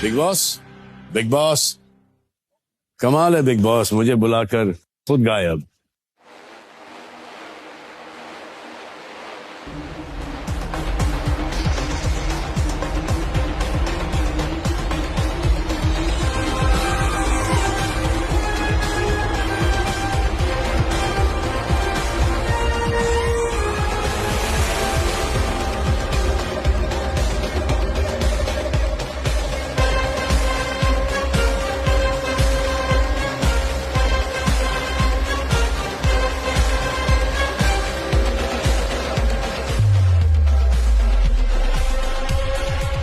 Big boss, big boss, कमाल है big boss, मुझे बुलाकर खुद गायब।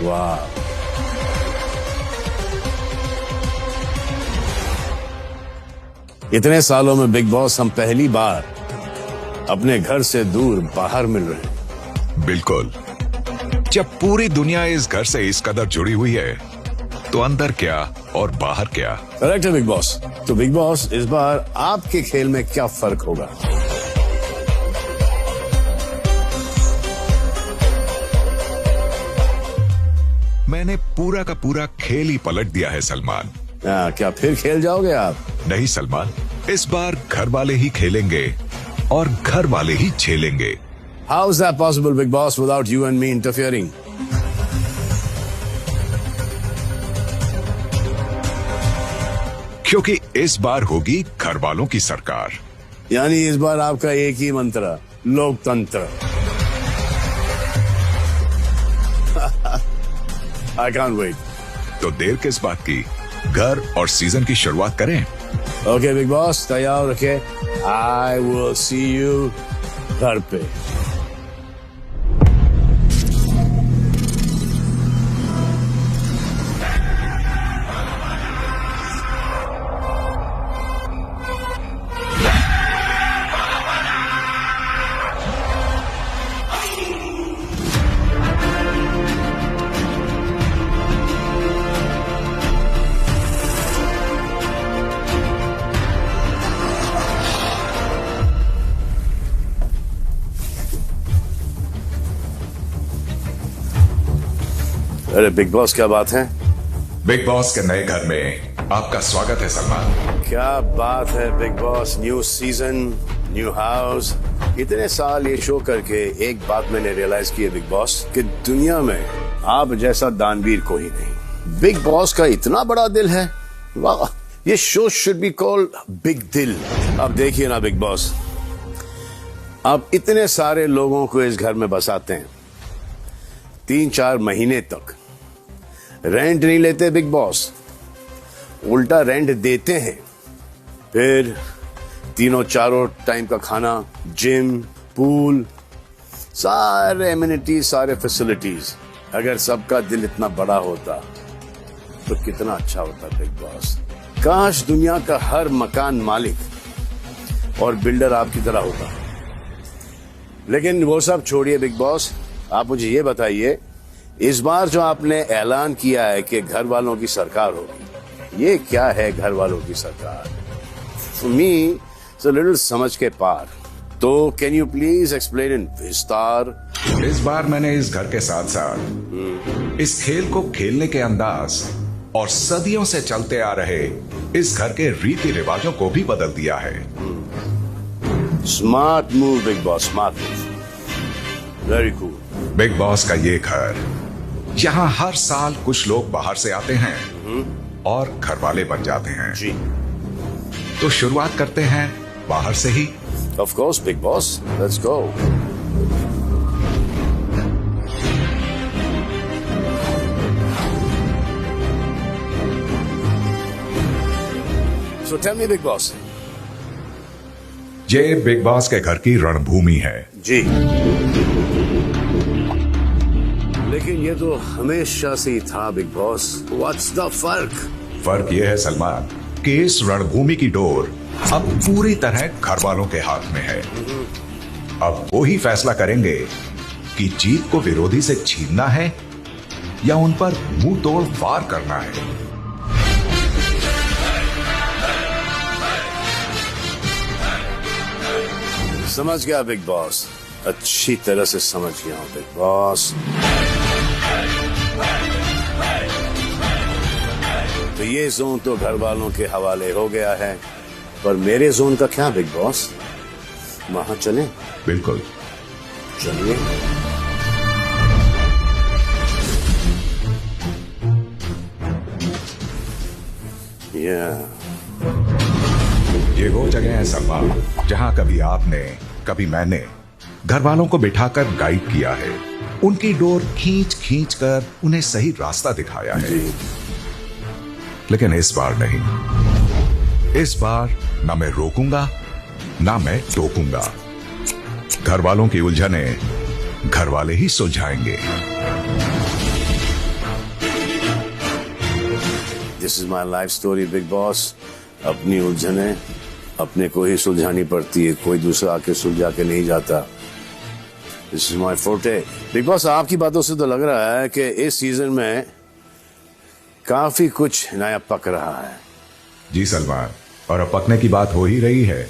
वाह, इतने सालों में बिग बॉस हम पहली बार अपने घर से दूर बाहर मिल रहे हैं। बिल्कुल, जब पूरी दुनिया इस घर से इस कदर जुड़ी हुई है तो अंदर क्या और बाहर क्या। करेक्ट है बिग बॉस। तो बिग बॉस, इस बार आपके खेल में क्या फर्क होगा? मैंने पूरा का पूरा खेल ही पलट दिया है सलमान। क्या फिर खेल जाओगे आप? नहीं सलमान, इस बार घर वाले ही खेलेंगे और घर वाले ही झेलेंगे। How is that possible, Big Boss, without you and me interfering? क्योंकि इस बार होगी घर वालों की सरकार। यानी इस बार आपका एक ही मंत्र, लोकतंत्र। I can't wait. तो देर किस बात की, घर और सीजन की शुरुआत करें। Okay, Big Boss, तैयार रखे। I will see you घर पे। अरे बिग बॉस, क्या बात है? बिग बॉस के नए घर में आपका स्वागत है सलमान। क्या बात है big boss, new season, new house. इतने साल ये शो करके एक बात मैंने रियलाइज की है बिग बॉस, कि दुनिया में आप जैसा दानवीर कोई नहीं। बिग बॉस का इतना बड़ा दिल है, वाह। ये show should be called big दिल। अब देखिए ना बिग बॉस, आप इतने सारे लोगों को इस घर में बसाते हैं, 3-4 महीने तक रेंट नहीं लेते बिग बॉस, उल्टा रेंट देते हैं। फिर 3-4 टाइम का खाना, जिम, पूल, सारे एमिनिटीज, सारे फैसिलिटीज। अगर सबका दिल इतना बड़ा होता तो कितना अच्छा होता बिग बॉस। काश दुनिया का हर मकान मालिक और बिल्डर आपकी तरह होता। लेकिन वो सब छोड़िए बिग बॉस, आप मुझे ये बताइए, इस बार जो आपने ऐलान किया है कि घर वालों की सरकार होगी, ये क्या है घर वालों की सरकार? For me it's a little समझ के पार। तो can you please explain in विस्तार? इस बार मैंने इस घर के साथ साथ इस खेल को खेलने के अंदाज और सदियों से चलते आ रहे इस घर के रीति रिवाजों को भी बदल दिया है। Smart move big boss, smart move, very cool. Big Boss का ये घर, यहाँ हर साल कुछ लोग बाहर से आते हैं और घर वाले बन जाते हैं। जी। तो शुरुआत करते हैं बाहर से ही? Of course, big boss. Let's go. So tell me, big boss. ये बिग बॉस के घर की रणभूमि है। जी। लेकिन ये तो हमेशा से ही था, बिग बॉस। What's the फर्क? फर्क ये है सलमान कि इस रणभूमि की डोर अब पूरी तरह घर वालों के हाथ में है। अब वो ही फैसला करेंगे कि जीत को विरोधी से छीनना है या उन पर मुंह तोड़ वार करना है। समझ गया बिग बॉस, अच्छी तरह से समझ गया हूं बिग बॉस। तो ये जोन तो घर वालों के हवाले हो गया है, पर मेरे जोन का क्या बिग बॉस? वहां चलें? बिल्कुल, चलिए। ये वो जगह है सलमान जहां कभी आपने कभी मैंने घर वालों को बिठाकर गाइड किया है, उनकी डोर खींच खींच कर उन्हें सही रास्ता दिखाया है। लेकिन इस बार नहीं, इस बार ना मैं रोकूंगा ना मैं टोकूंगा। घर वालों की उलझने घर वाले ही सुलझाएंगे। This is my life story big boss. अपनी उलझने अपने को ही सुलझानी पड़ती है, कोई दूसरा आके सुलझा के नहीं जाता। This is my forte. Big boss, आपकी बातों से तो लग रहा है कि इस सीजन में काफी कुछ नया पक रहा है। जी सलमान, और अब पकने की बात हो ही रही है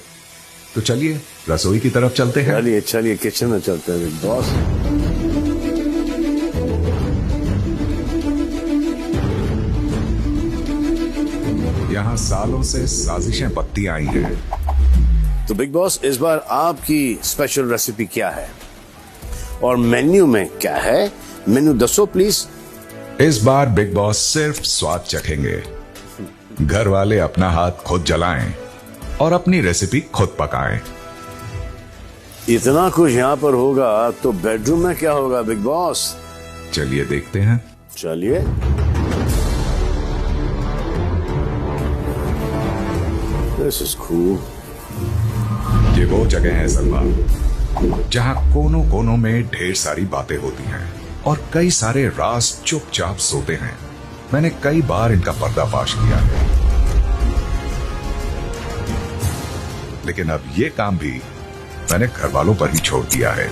तो चलिए रसोई की तरफ चलते हैं। चलिए चलिए किचन में चलते हैं बिग बॉस। यहाँ सालों से साजिशें पत्ती आई हैं। तो बिग बॉस, इस बार आपकी स्पेशल रेसिपी क्या है और मेन्यू में क्या है? मेन्यू दसो प्लीज। इस बार बिग बॉस सिर्फ स्वाद चखेंगे। घर वाले अपना हाथ खुद जलाएं और अपनी रेसिपी खुद पकाएं। इतना कुछ यहाँ पर होगा तो बेडरूम में क्या होगा बिग बॉस? चलिए देखते हैं। चलिए। This is cool. ये वो जगह है सलमान जहां कोनों कोनों में ढेर सारी बातें होती हैं और कई सारे राज चुपचाप सोते हैं। मैंने कई बार इनका पर्दाफाश किया है, लेकिन अब ये काम भी मैंने घर वालों पर ही छोड़ दिया है।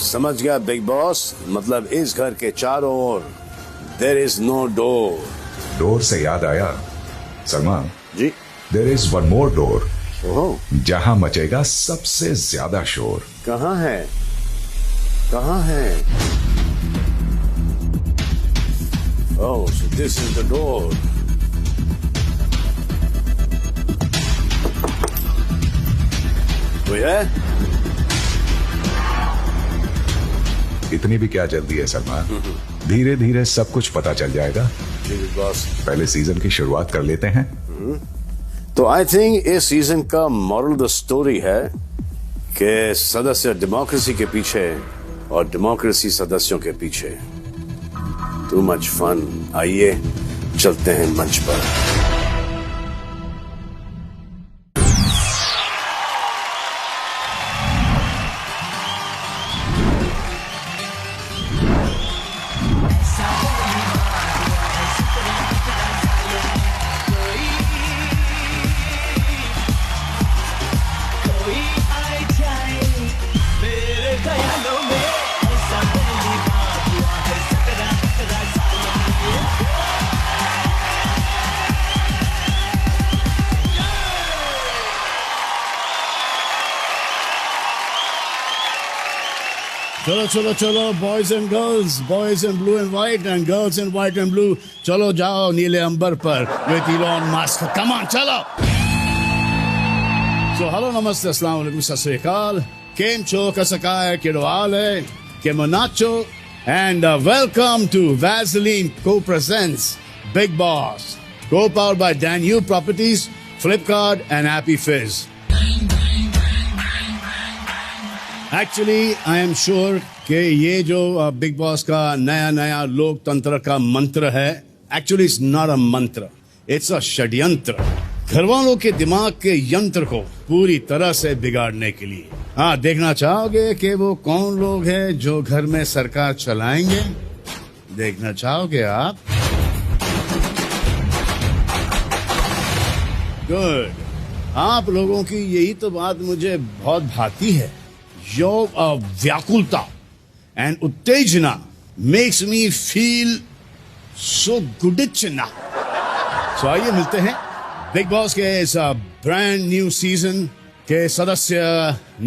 समझ गया बिग बॉस, मतलब इस घर के चारों ओर there is no door. Door से याद आया Salman ji, there is one more door oh, जहां मचेगा सबसे ज्यादा शोर। कहाँ है? कहाँ है? Oh, so this is the door. कोई है? इतनी भी क्या जल्दी है सलमान, धीरे धीरे सब कुछ पता चल जाएगा। बॉस, पहले सीजन की शुरुआत कर लेते हैं। तो आई थिंक इस सीजन का मॉरल द स्टोरी है कि सदस्य डेमोक्रेसी के पीछे और डेमोक्रेसी सदस्यों के पीछे। Too much fun. आइए चलते हैं मंच पर। चलो चलो चलो, boys and girls, boys in blue and white and girls in white and blue, चलो जाओ नीले अंबर पर with Elon Musk. Come on, चलो। सो हेलो, नमस्ते, अस्सलाम वालेकुम, सत श्री अकाल, केम छो, कसका है, किडवाल है, केमनाचो, and welcome to Vaseline co-presents Big Boss, co-powered by Dan Yu Properties Flipkart and Happy Fizz. Actually, I am sure कि ये जो बिग बॉस का नया लोकतंत्र का मंत्र है, actually it's not a मंत्र, it's a षड्यंत्र, घर वालों के दिमाग के यंत्र को पूरी तरह से बिगाड़ने के लिए। हाँ, देखना चाहोगे कि वो कौन लोग हैं जो घर में सरकार चलाएंगे? देखना चाहोगे आप? गुड। आप लोगों की यही तो बात मुझे बहुत भाती है। योर व्याकुलता एंड उत्तेजना मेक्स मी फील सो गुडिचना। सो आइए मिलते हैं बिग बॉस के इस ब्रांड न्यू सीजन के सदस्य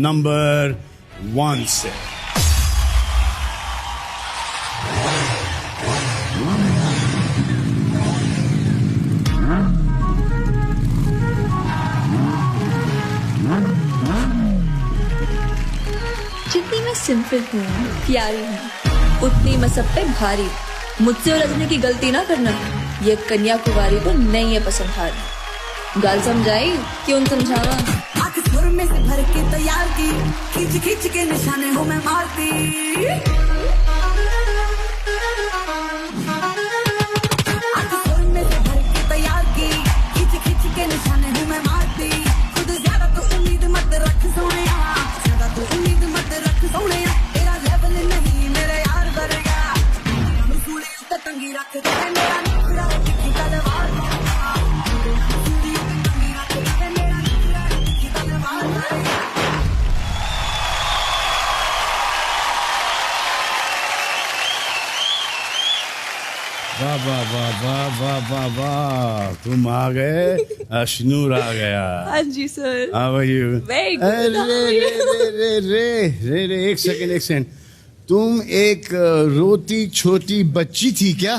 नंबर 1 से। जितनी मैं सिंपल हूँ, प्यारी हूँ, उतनी मैं सब पे भारी। मुझसे उलझने की गलती ना करना, ये कन्याकुमारी को नहीं है पसंद हारी। गाल समझाई क्यों समझावा? आंख सुर में से भर के तैयार की, खींच खींच के निशाने हो मैं मारती। आंख सुर में से भर के तैयार की, खींच खींच के निशाने हो मैं मारती। खुद ज्यादा तो उम्मीद मत रख सोनिया, ज्यादा तो उम्मीद मत रख सोनिया। तेरा लेवल नहीं मेरे यार वर्गा, सूली उतर तंगी रख के मेरा निकला की तलवार। वाह वाह वाह वाह वाह वाह वाह, तुम आ गए, अशनूर आ गया। हाँ जी sir. How are you? Very good. रे एक सेकंड, तुम एक रोती छोटी बच्ची थी क्या?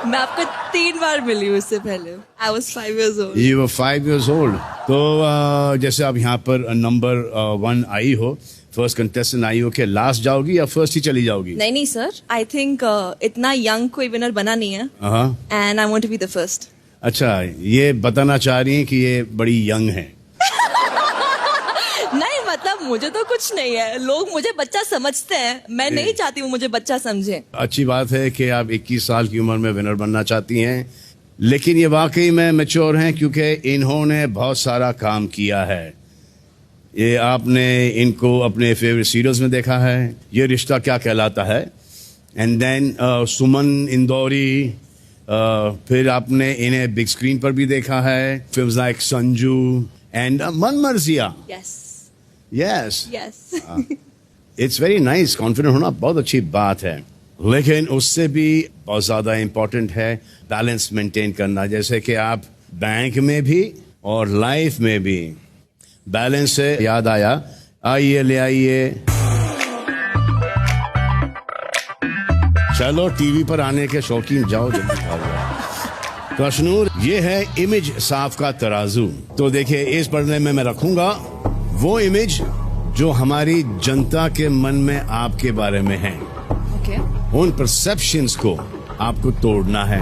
मैं आपको 3 बार मिली हूँ इससे पहले। I was 5 years old. You were 5 years old. तो जैसे आप यहाँ पर नंबर 1 आई हो, फर्स्ट कंटेस्टेंट आई हो, क्या लास्ट जाओगी या फर्स्ट ही चली जाओगी? नहीं सर, आई थिंक इतना यंग कोई विनर बना नहीं है, and I want to be the first. अच्छा, ये बताना चाह रही हैं कि ये बड़ी यंग है? नहीं, मतलब मुझे तो कुछ नहीं है, लोग मुझे बच्चा समझते हैं, मैं नहीं चाहती हूँ मुझे बच्चा समझे। अच्छी बात है कि आप 21 साल की उम्र में विनर बनना चाहती हैं, लेकिन ये वाकई में मैच्योर हैं क्योंकि इन्होंने बहुत सारा काम किया है। ये आपने इनको अपने फेवरेट सीरियल्स में देखा है, ये रिश्ता क्या कहलाता है, एंड देन सुमन इंदौरी, फिर आपने इन्हें बिग स्क्रीन पर भी देखा है, films like Sanju and Man Marziya. Yes it's very nice. Confident होना बहुत अच्छी बात है, लेकिन उससे भी बहुत ज्यादा इम्पोर्टेंट है बैलेंस मेंटेन करना, जैसे कि आप बैंक में भी और लाइफ में भी। बैलेंस से याद आया, आइए ले आइए, चलो टीवी पर आने के शौकीन जाओ जल्दी खाओ। तो अशनूर, ये है इमेज साफ का तराजू। तो देखिए, इस पढ़ने में मैं रखूंगा वो इमेज जो हमारी जनता के मन में आपके बारे में है। उन परसेप्शंस को आपको तोड़ना है।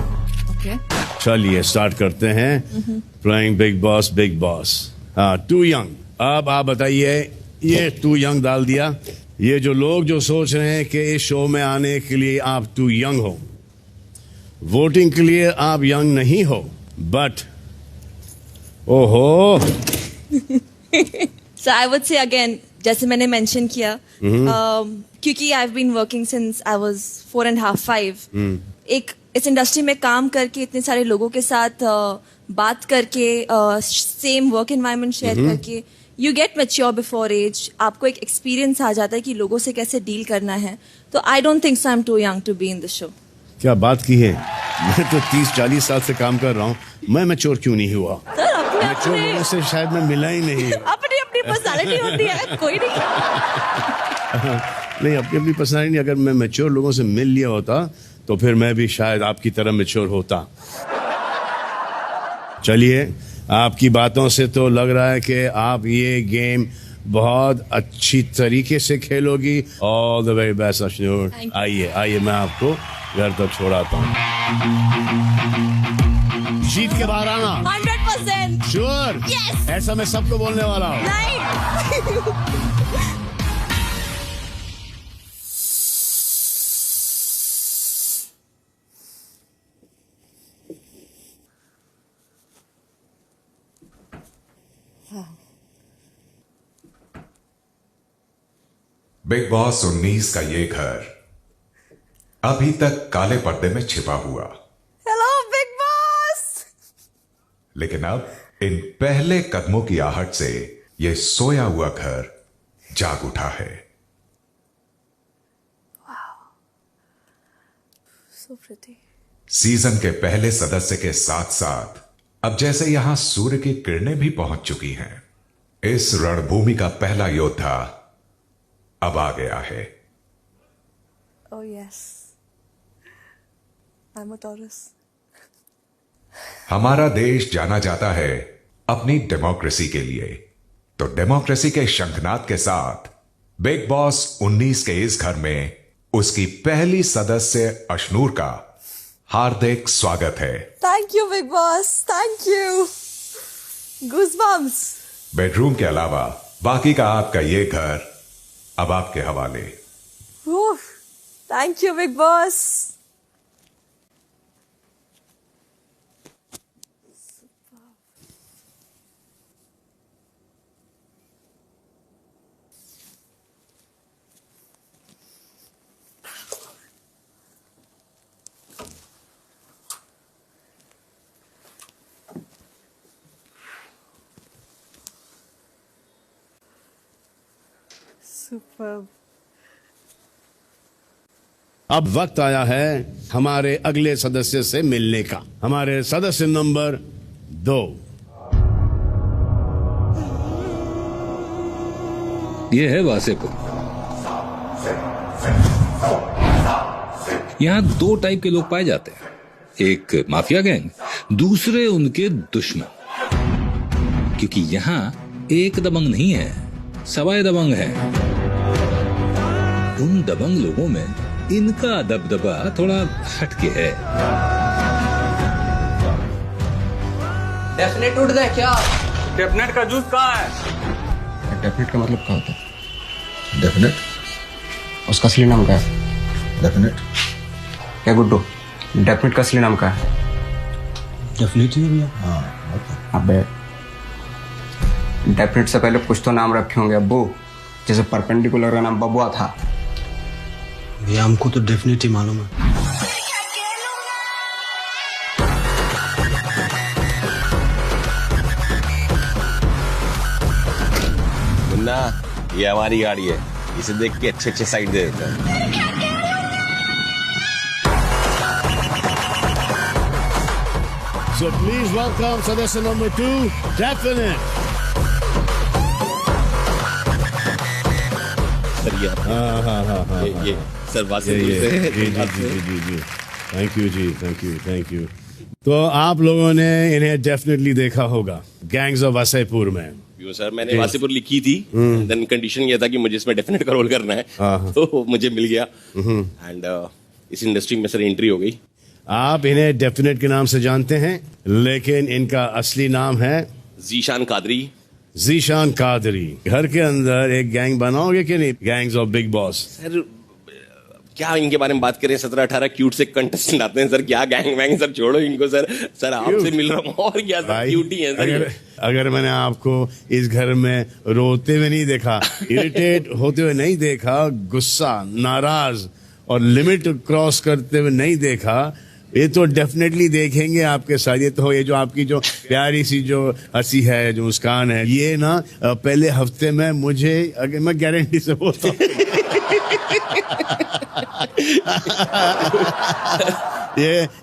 चलिए स्टार्ट करते हैं। Playing Bigg Boss. Too young. अब आप बताइए, ये टू यंग डाल दिया। ये जो लोग जो सोच रहे हैं कि इस शो में आने के लिए आप टू यंग हो, वोटिंग के लिए आप यंग नहीं हो, बट ओहो। So I would say again, जैसे मैंने मेंशन किया, क्योंकि I've been working since I was 4.5, 5. एक इस इंडस्ट्री में काम करके, इतने सारे लोगों के साथ बात करके, सेम वर्क एनवायरनमेंट शेयर करके, you get mature before age. आपको एक एक्सपीरियंस आ जाता है कि लोगों से कैसे डील करना है। तो I don't think so I am too young to be in the show. क्या बात की है, मैं तो 30-40 साल से काम कर रहा हूँ, मैं मैच्योर क्यों नहीं हुआ? मैच्योर लोगों से शायद मैं मिला ही नहीं। अपनी अपनी पर्सनालिटी होती है, कोई नहीं। नहीं, अपनी अपनी पर्सनालिटी। अगर मैं मैच्योर लोगों से मिल लिया होता तो फिर मैं भी शायद आपकी तरह मैच्योर होता। चलिए, आपकी बातों से तो लग रहा है कि आप ये गेम बहुत अच्छी तरीके से खेलोगी। All the very best Ashnoor. आइए मैं आपको घर तक छोड़ाता हूँ। जीत के बाहर आना। 100%। श्योर? Yes. ऐसा मैं सबको बोलने वाला हूँ। नहीं। बिग बॉस 19 का ये घर अभी तक काले पर्दे में छिपा हुआ, हेलो बिग बॉस। लेकिन अब इन पहले कदमों की आहट से ये सोया हुआ घर जाग उठा है। So pretty. सीजन के पहले सदस्य के साथ साथ अब जैसे यहां सूर्य की किरणें भी पहुंच चुकी हैं, इस रणभूमि का पहला योद्धा अब आ गया है। Oh yes. I'm a Taurus. हमारा देश जाना जाता है अपनी डेमोक्रेसी के लिए, तो डेमोक्रेसी के शंखनाद के साथ बिग बॉस 19 के इस घर में उसकी पहली सदस्य अशनूर का हार्दिक स्वागत है। Thank you big boss. Thank you. Goosebumps. Bedroom के अलावा बाकी का आपका ये घर अब आपके हवाले। Whew. Thank you big boss. Superb. अब वक्त आया है हमारे अगले सदस्य से मिलने का। हमारे सदस्य नंबर 2। ये है वासेपुर। यहाँ 2 टाइप के लोग पाए जाते हैं, एक माफिया गैंग, दूसरे उनके दुश्मन। क्योंकि यहाँ एक दबंग नहीं है, सवाए दबंग है। उन दबंग लोगों में इनका दबदबा थोड़ा हटके है। डेफिनेट उठ गए क्या? डेफिनेट का जूस कहाँ है? डेफिनेट का मतलब क्या होता है? डेफिनेट उसका असली नाम क्या है? डेफिनेट क्या गुड्डू, डेफिनेट का असली नाम क्या है? डेफिनेट ही है भैया। हाँ अबे डेफिनेट से पहले कुछ तो नाम रखे होंगे अब्बू, जैसे परपेंडिकुलर का नाम बबुआ था। भैया हमको तो डेफिनेट ही मालूम है। मुन्ना, ये हमारी गाड़ी है, इसे देख के अच्छे अच्छे साइड दे देता है। So please welcome सदस्य नंबर 2, Definite. सर ये सर वासेपुर से। जी थैंक यू। तो आप लोगों ने इन्हें डेफिनेटली देखा होगा गैंग्स ऑफ वासेपुर में। सर मैंने वासेपुर लिखी थी, देन कंडीशन ये था कि मुझे इसमें डेफिनेट का रोल करना है, तो मुझे मिल गया एंड इस इंडस्ट्री में सर एंट्री हो गई। आप इन्हें डेफिनेट के नाम से जानते हैं, लेकिन इनका असली नाम है जीशान कादरी। जीशान कादरी। घर के अंदर एक गैंग बनाओगे कि नहीं, gangs of big boss? Sir क्या इनके बारे में बात करें, 17-18 क्यूट से कंटेस्टेंट आते हैं सर, क्या गैंग वैंग सर, छोड़ो इनको सर। सर आपसे मिल रहा हूँ और क्या सर, क्यूटी है सर। अगर मैंने आपको इस घर में रोते हुए नहीं देखा, इरिटेट होते हुए नहीं देखा, गुस्सा, नाराज और लिमिट क्रॉस करते हुए नहीं देखा, ये तो डेफिनेटली देखेंगे आपके साथ। ये तो ये जो आपकी जो प्यारी सी जो हंसी है, जो मुस्कान है, ये ना पहले हफ्ते में मुझे, अगर मैं गारंटी से बोलता हूँ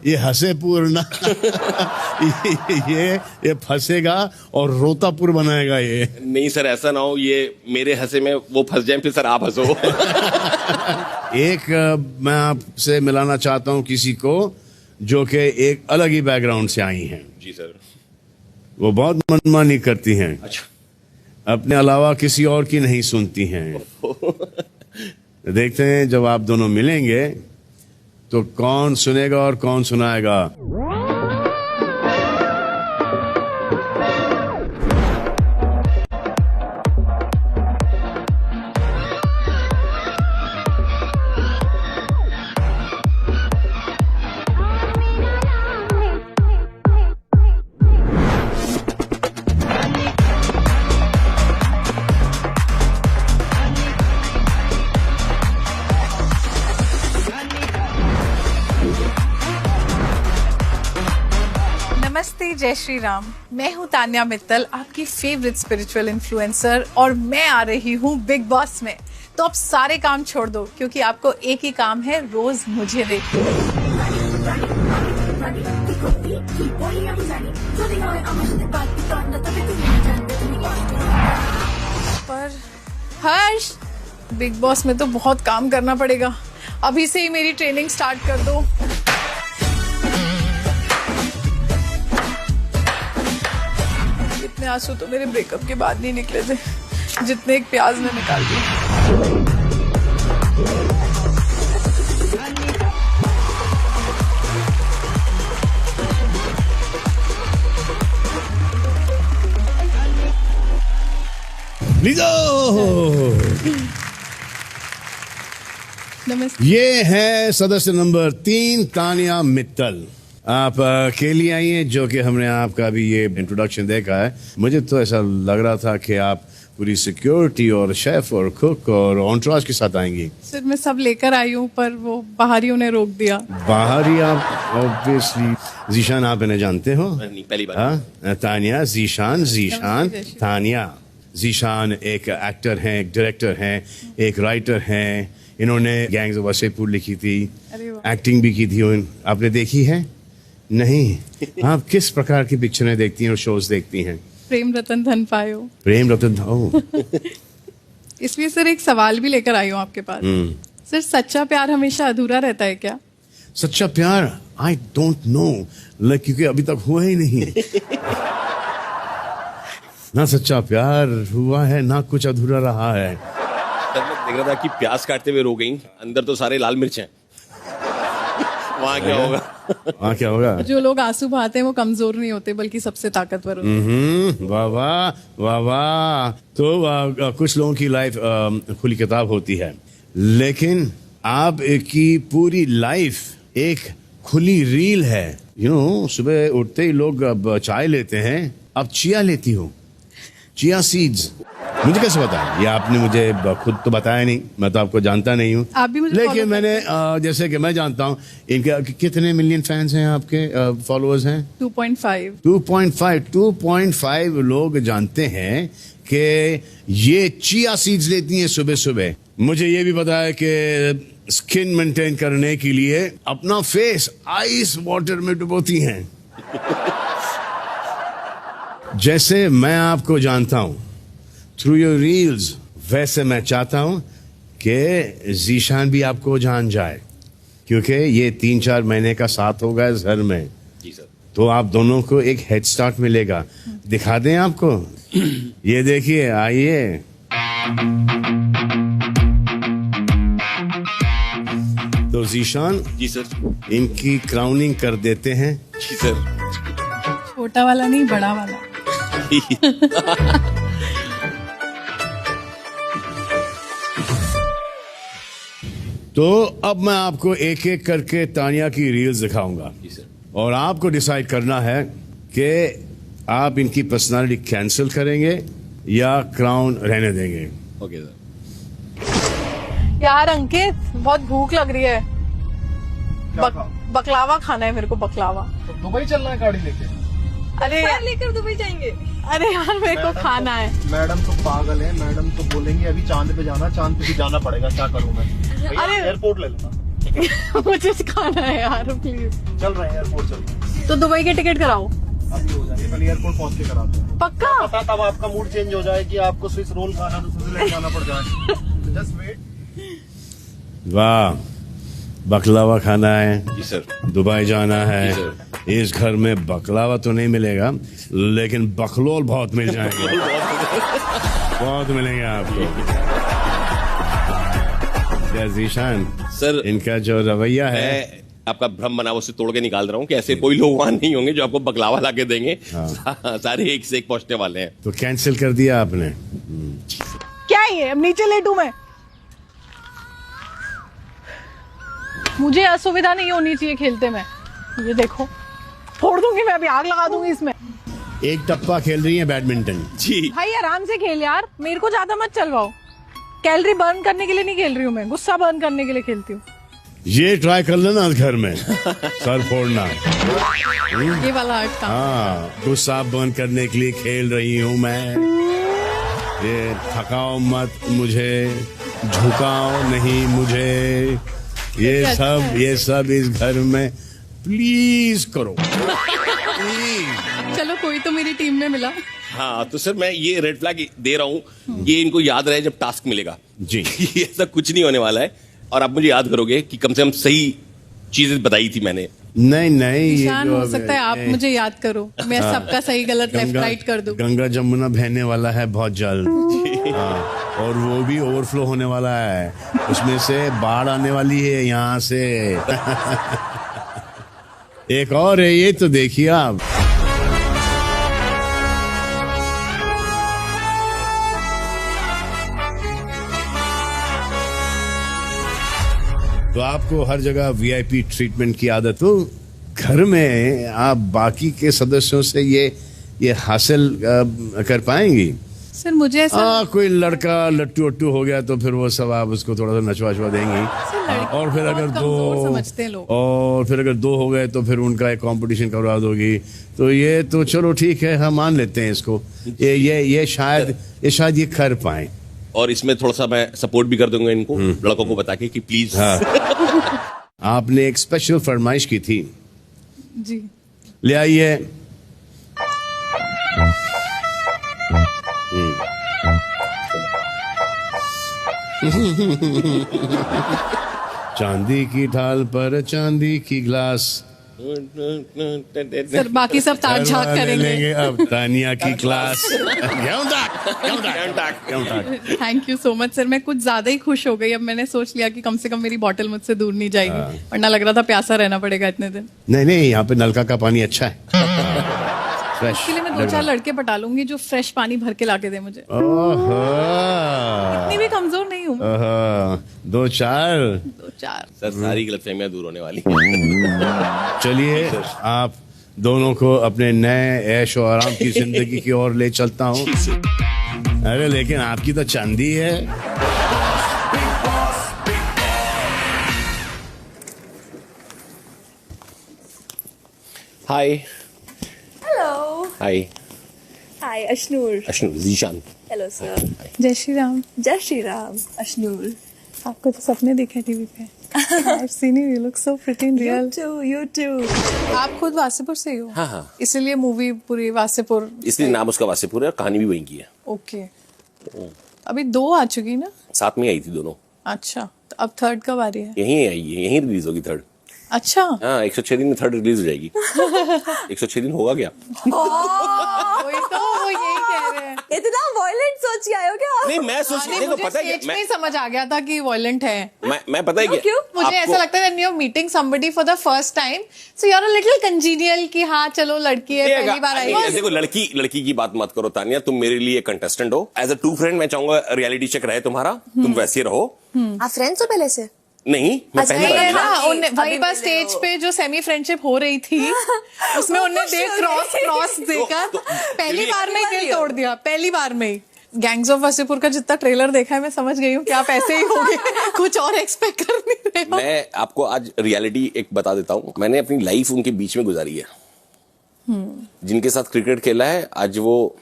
ये हंसेपुर ना ये फंसेगा और रोतापुर बनाएगा ये। नहीं सर ऐसा ना हो, ये मेरे हंसे में वो फंस जाए, फिर सर आप हंसो। एक मैं आपसे मिलाना चाहता हूँ किसी को जो कि एक अलग ही बैकग्राउंड से आई हैं। जी सर। वो बहुत मनमानी करती हैं। अच्छा। अपने अलावा किसी और की नहीं सुनती हैं। देखते हैं जब आप दोनों मिलेंगे तो कौन सुनेगा और कौन सुनाएगा। जी जय श्री राम। मैं हूँ तान्या मित्तल, आपकी फेवरेट स्पिरिचुअल इन्फ्लुएंसर, और मैं आ रही हूँ बिग बॉस में। तो अब सारे काम छोड़ दो, क्योंकि आपको एक ही काम है, रोज मुझे देखो। पर हर्ष, बिग बॉस में तो बहुत काम करना पड़ेगा। अभी से ही मेरी ट्रेनिंग स्टार्ट कर दो। इतने आंसू तो मेरे ब्रेकअप के बाद नहीं निकले थे जितने एक प्याज ने निकाल दिए। नमस्ते। ये है सदस्य नंबर 3 तानिया मित्तल। आप के लिए आई हैं, जो कि हमने आपका भी ये इंट्रोडक्शन देखा है। मुझे तो ऐसा लग रहा था कि आप पूरी सिक्योरिटी और शेफ और कुक और ऑन्ट्राज के साथ आएंगी। सर मैं सब लेकर आई हूँ, पर वो बाहरियों ने रोक दिया। बाहरी? आप ऑब्वियसली जीशान, आप इन्हें जानते हो? नहीं, पहली बार। हाँ, तानिया, जीशान तानिया। जीशान एक एक्टर हैं, एक डायरेक्टर हैं, एक राइटर हैं। इन्होंने गैंग्स ऑफ वासेपुर लिखी थी, एक्टिंग भी की थी। आपने देखी है? नहीं। आप किस प्रकार की पिक्चरें देखती हैं और शोज देखती हैं? प्रेम रतन धन पायो। प्रेम रतन, ओह। इसलिए सर एक सवाल भी लेकर आई हूँ आपके पास। सर, सच्चा प्यार हमेशा अधूरा रहता है क्या? सच्चा प्यार? आई डोंट नो, क्योंकि अभी तक हुआ ही नहीं। ना सच्चा प्यार हुआ है, ना कुछ अधूरा रहा है। देख रहा था कि प्याज काटते हुए रो गई, अंदर तो सारे लाल मिर्च हैं। वहाँ क्या होगा? वहाँ क्या होगा? जो लोग आंसू बहाते हैं वो कमजोर नहीं होते, बल्कि सबसे ताकतवर होते हैं। वाह वाह वाह वाह। तो कुछ लोगों की लाइफ खुली किताब होती है, लेकिन आप की पूरी लाइफ एक खुली रील है। सुबह उठते ही लोग अब चाय लेते हैं, अब चिया लेती हो, चिया सीड्स। मुझे कैसे पता? ये आपने मुझे खुद तो बताया नहीं, मैं तो आपको जानता नहीं हूँ। आप भी मुझे लेकिन मैंने जैसे कि मैं जानता हूँ, इनके कितने मिलियन फैंस हैं आपके, फॉलोअर्स हैं? 2.5 लोग जानते हैं कि ये चिया सीड्स लेती हैं सुबह सुबह। मुझे ये भी पता है कि स्किन मेंटेन करने के लिए अपना फेस आइस वाटर में डुबोती हैं। जैसे मैं आपको जानता हूं थ्रू योर रील्स, वैसे मैं चाहता हूं कि जीशान भी आपको जान जाए, क्योंकि ये 3-4 महीने का साथ होगा इस घर में। जी सर। तो आप दोनों को एक हेड स्टार्ट मिलेगा। दिखा दें आपको? ये देखिए, आइए। तो जीशान जी सर, इनकी क्राउनिंग कर देते हैं। जी सर। छोटा वाला नहीं, बड़ा वाला। तो अब मैं आपको एक एक करके तानिया की रील्स दिखाऊंगा, और आपको डिसाइड करना है कि आप इनकी पर्सनालिटी कैंसिल करेंगे या क्राउन रहने देंगे। Okay sir. यार अंकित, बहुत भूख लग रही है। बकलावा खाना है मेरे को, बकलावा। तो दुबई चलना है गाड़ी लेके? अरे यार, लेकर दुबई जाएंगे। अरे यार, मेरे को खाना है। मैडम तो पागल है, मैडम तो बोलेंगे अभी चांद पे जाना, चांद पे भी जाना पड़ेगा, क्या करूँ मैं? अरे एयरपोर्ट ले लेना। मुझे खाना है यार, प्लीज। चल रहे हैं, एयरपोर्ट चल रहे हैं। तो दुबई के टिकट कराओ। अभी हो जाएंगे, पहले एयरपोर्ट पहुंच के कराते हैं। पक्का? पता तब आपका मूड चेंज हो जाए कि आपको स्विस रोल खाना तो स्विट्जरलैंड जाना पड़ जाए। Just wait. वाह, बकलावा खाना है जी सर। दुबई जाना है। इस घर में बकलावा तो नहीं मिलेगा, लेकिन बकलोल बहुत मिल जाएंगे। बहुत मिलेंगे आपको। जीशान सर, इनका जो रवैया है, आपका भ्रम बना उससे तोड़ के निकाल रहा हूँ कि ऐसे कोई लोग वहां नहीं होंगे जो आपको बकलावा ला के देंगे। सारे एक से एक पहुंचने वाले हैं। तो कैंसिल कर दिया आपने? क्या ये, अब नीचे लेटूं मैं? मुझे असुविधा नहीं होनी चाहिए खेलते में। ये देखो, फोड़ दूंगी मैं, अभी आग लगा दूंगी इसमें। एक टप्पा खेल रही है बैडमिंटन। जी भाई आराम से खेल यार, मेरे को ज्यादा मत चलवाओ। कैलोरी बर्न करने के लिए नहीं खेल रही हूँ मैं, गुस्सा बर्न करने के लिए खेलती हूँ। ये ट्राई कर लेना घर में सर फोड़ना। ये वाला आर्ट काम। हाँ, गुस्सा बंद करने के लिए खेल रही हूँ मैं। ये थकाओ मत मुझे, झुकाओ नहीं मुझे, ये सब इस घर में प्लीज करो। चलो कोई तो मेरी टीम में मिला। हाँ तो सर मैं ये रेड फ्लैग दे रहा हूँ, ये इनको याद रहे जब टास्क मिलेगा जी। ये ऐसा कुछ नहीं होने वाला है और आप मुझे याद करोगे कि कम से कम सही चीजें बताई थी मैंने। नहीं निशान हो सकता है आप मुझे याद करो, मैं सबका सही गलत लेफ्ट राइट कर दूं। गंगा जमुना बहने वाला है बहुत जल्द। हाँ, और वो भी ओवरफ्लो होने वाला है, उसमें से बाढ़ आने वाली है यहाँ से। एक और है, ये तो देखिए आप। तो आपको हर जगह वीआईपी ट्रीटमेंट की आदत हो, घर में आप बाकी के सदस्यों से ये हासिल कर पाएंगी? सर मुझे ऐसा कोई लड़का लट्टू अट्टू हो गया तो फिर वो सब आप उसको थोड़ा सा नचवा देंगी। और फिर अगर दो हो गए तो फिर उनका एक कंपटीशन करवा दोगी। तो ये तो चलो ठीक है, हम मान लेते हैं इसको, ये शायद ये कर पाए। और इसमें थोड़ा सा मैं सपोर्ट भी कर दूंगा इनको, लड़कों को बता के कि प्लीज। हाँ। आपने एक स्पेशल फरमाइश की थी जी, ले आइए। चांदी की ढाल पर चांदी की ग्लास। सर बाकी सब ताक झाक करेंगे। अब तानिया की class. Thank you so much sir, मैं कुछ ज्यादा ही खुश हो गई। अब मैंने सोच लिया कि कम से कम मेरी बॉटल मुझसे दूर नहीं जाएगी, वरना लग रहा था प्यासा रहना पड़ेगा इतने दिन। नहीं, यहाँ पे नलका का पानी अच्छा है। इसके लिए मैं 2-4 लड़के पटा लूंगी जो फ्रेश पानी भर के लाके दे मुझे। इतनी भी कमजोर नहीं हूँ। 2-4 सर सारी गलतफहमियां दूर होने वाली। चलिए आप दोनों को अपने नए ऐश और आराम की जिंदगी की ओर ले चलता हूँ। अरे लेकिन आपकी तो चांदी है। Hi. Hello. Hi. Hi Ashnoor. Ashnoor, Zeeshan. Hello sir. जय श्री राम। जय श्री राम। अशनूर, आपको तो सपने दिखे टीवी पे। I've seen you. You look so pretty in real. You too. आप खुद वासेपुर से ही हो? हाँ। इसीलिए मूवी पूरी वासेपुर। इसलिए नाम उसका वासेपुर है और कहानी भी वहीं की है। ओके। अभी 2 आ चुकी ना? साथ में आई थी दोनों। अच्छा, तो अब 3rd कब आ रही है? यहीं आई है, यहीं रिलीज होगी 3rd। अच्छा। हाँ, 106 दिन में 3rd रिलीज हो जाएगी। 106 दिन होगा क्या? वही तो वो यही कह रहे हैं। इतना वायलेंट सोच के आए हो क्या? नहीं, मैं सोच नहीं, मुझे पता है स्टेज पे ही समझ आ गया था कि वायलेंट है। मैं पता है क्या? क्यों? मुझे ऐसा लगता है when you're meeting somebody for the first time, so you're a little congenial कि हाँ चलो लड़की है, पहली बार आई है। देखो लड़की की बात मत करो तानिया, तुम मेरे लिए कंटेस्टेंट हो। एज अ ट्रू फ्रेंड मैं चाहूंगा रियलिटी चेक रहे तुम्हारा, तुम वैसे रहो। आप फ्रेंड्स हो पहले से? नहीं, मैं पहली बार मिला। हाँ, वहीं पर स्टेज पे जो सेमी फ्रेंडशिप हो रही थी उसमें उन्होंने क्रॉस देखा, पहली बार में दिल तोड़ दिया, पहली बार में ही। गैंग्स ऑफ वासेपुर का जितना ट्रेलर देखा है मैं समझ गई हूँ कि आप ऐसे ही होंगे, कुछ और एक्सपेक्ट कर नहीं रहे हो। मैं आपको आज रियलिटी एक बता देता हूँ। मैंने अपनी लाइफ उनके बीच में गुजारी है। जिनके साथ क्रिकेट खेला है आज वो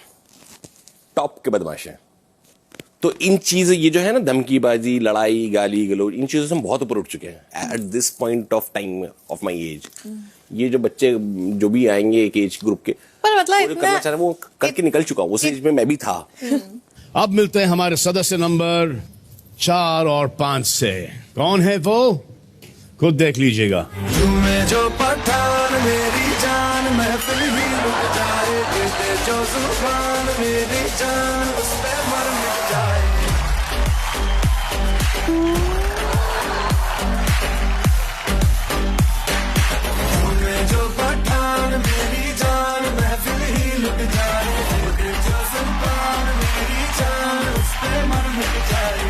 टॉप के बदमाश हैं। तो इन चीज ये जो है ना धमकीबाजी, लड़ाई, गाली गलौज, इन चीजों से हम बहुत ऊपर उठ चुके हैं at this point of time of my age. ये जो बच्चे जो भी आएंगे एक एज ग्रुप के, पर मतलब करना चाह रहे वो करके निकल चुका हूँ, उस एज में मैं भी था। अब मिलते हैं हमारे सदस्य नंबर 4 और 5 से। कौन है वो, खुद देख लीजिएगा। जो पठान मेरी जान महफिल ही रुक जाए, जो जुबान मेरी जान उस पे मर मिट जाए। जो पठान मेरी जान महफिल ही रुक जाए, जो जुबान मेरी जान उस पे मर मिट जाए।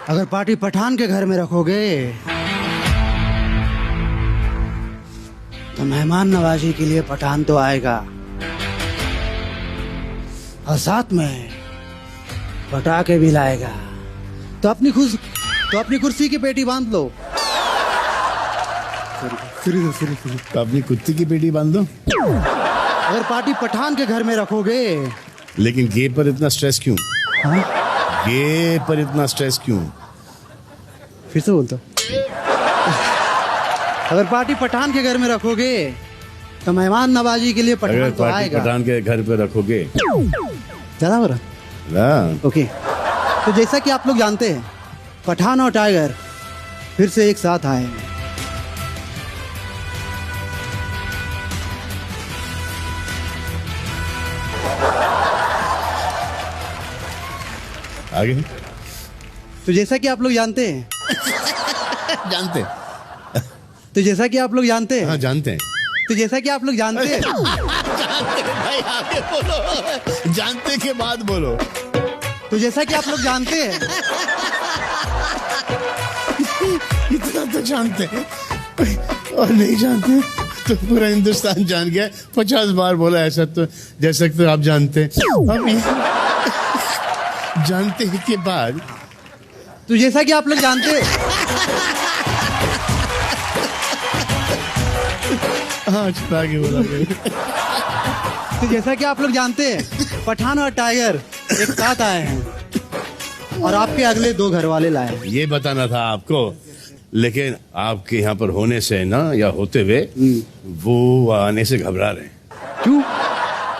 अगर पार्टी पठान के घर में रखोगे तो मेहमान नवाजी के लिए पठान तो आएगा, और साथ में पटाखे भी लाएगा तो अपनी कुर्सी की पेटी बांध लो। तो अपनी कुत्ते की पेटी बांध दो। अगर पार्टी पठान के घर में रखोगे। लेकिन गे पर इतना स्ट्रेस क्यों? हाँ? गे पर इतना स्ट्रेस क्यों? फिर से बोलता। अगर पार्टी पठान के घर में रखोगे तो मेहमान नवाजी के लिए पठान तो आएगा। पठान के घर पे रखोगे ज्यादा हो रहा। ओके, तो जैसा कि आप लोग जानते हैं, पठान और टाइगर फिर से एक साथ आए हैं। आगे। तो जैसा कि आप लोग जानते हैं जानते तो जैसा कि आप लोग जानते हैं। हाँ, जानते हैं। तो जैसा कि आप लोग जानते हैं। भाई आगे बोलो, जानते के बाद बोलो। तो जैसा कि आप लोग जानते हैं। इतना तो जानते हैं और नहीं जानते तो पूरा हिंदुस्तान जान गया। 50 बार बोला ऐसा, तो जैसा तो आप जानते हैं। जानते हैं के बाद। तो जैसा कि आप लोग जानते हैं। हाँ, छुपा के बोला। तो जैसा कि आप लोग जानते हैं, पठान और टाइगर एक साथ आए हैं और आपके अगले 2 घर वाले लाए हैं। ये बताना था आपको, लेकिन आपके यहाँ पर होने से ना, या होते हुए वो आने से घबरा रहे हैं। क्यों?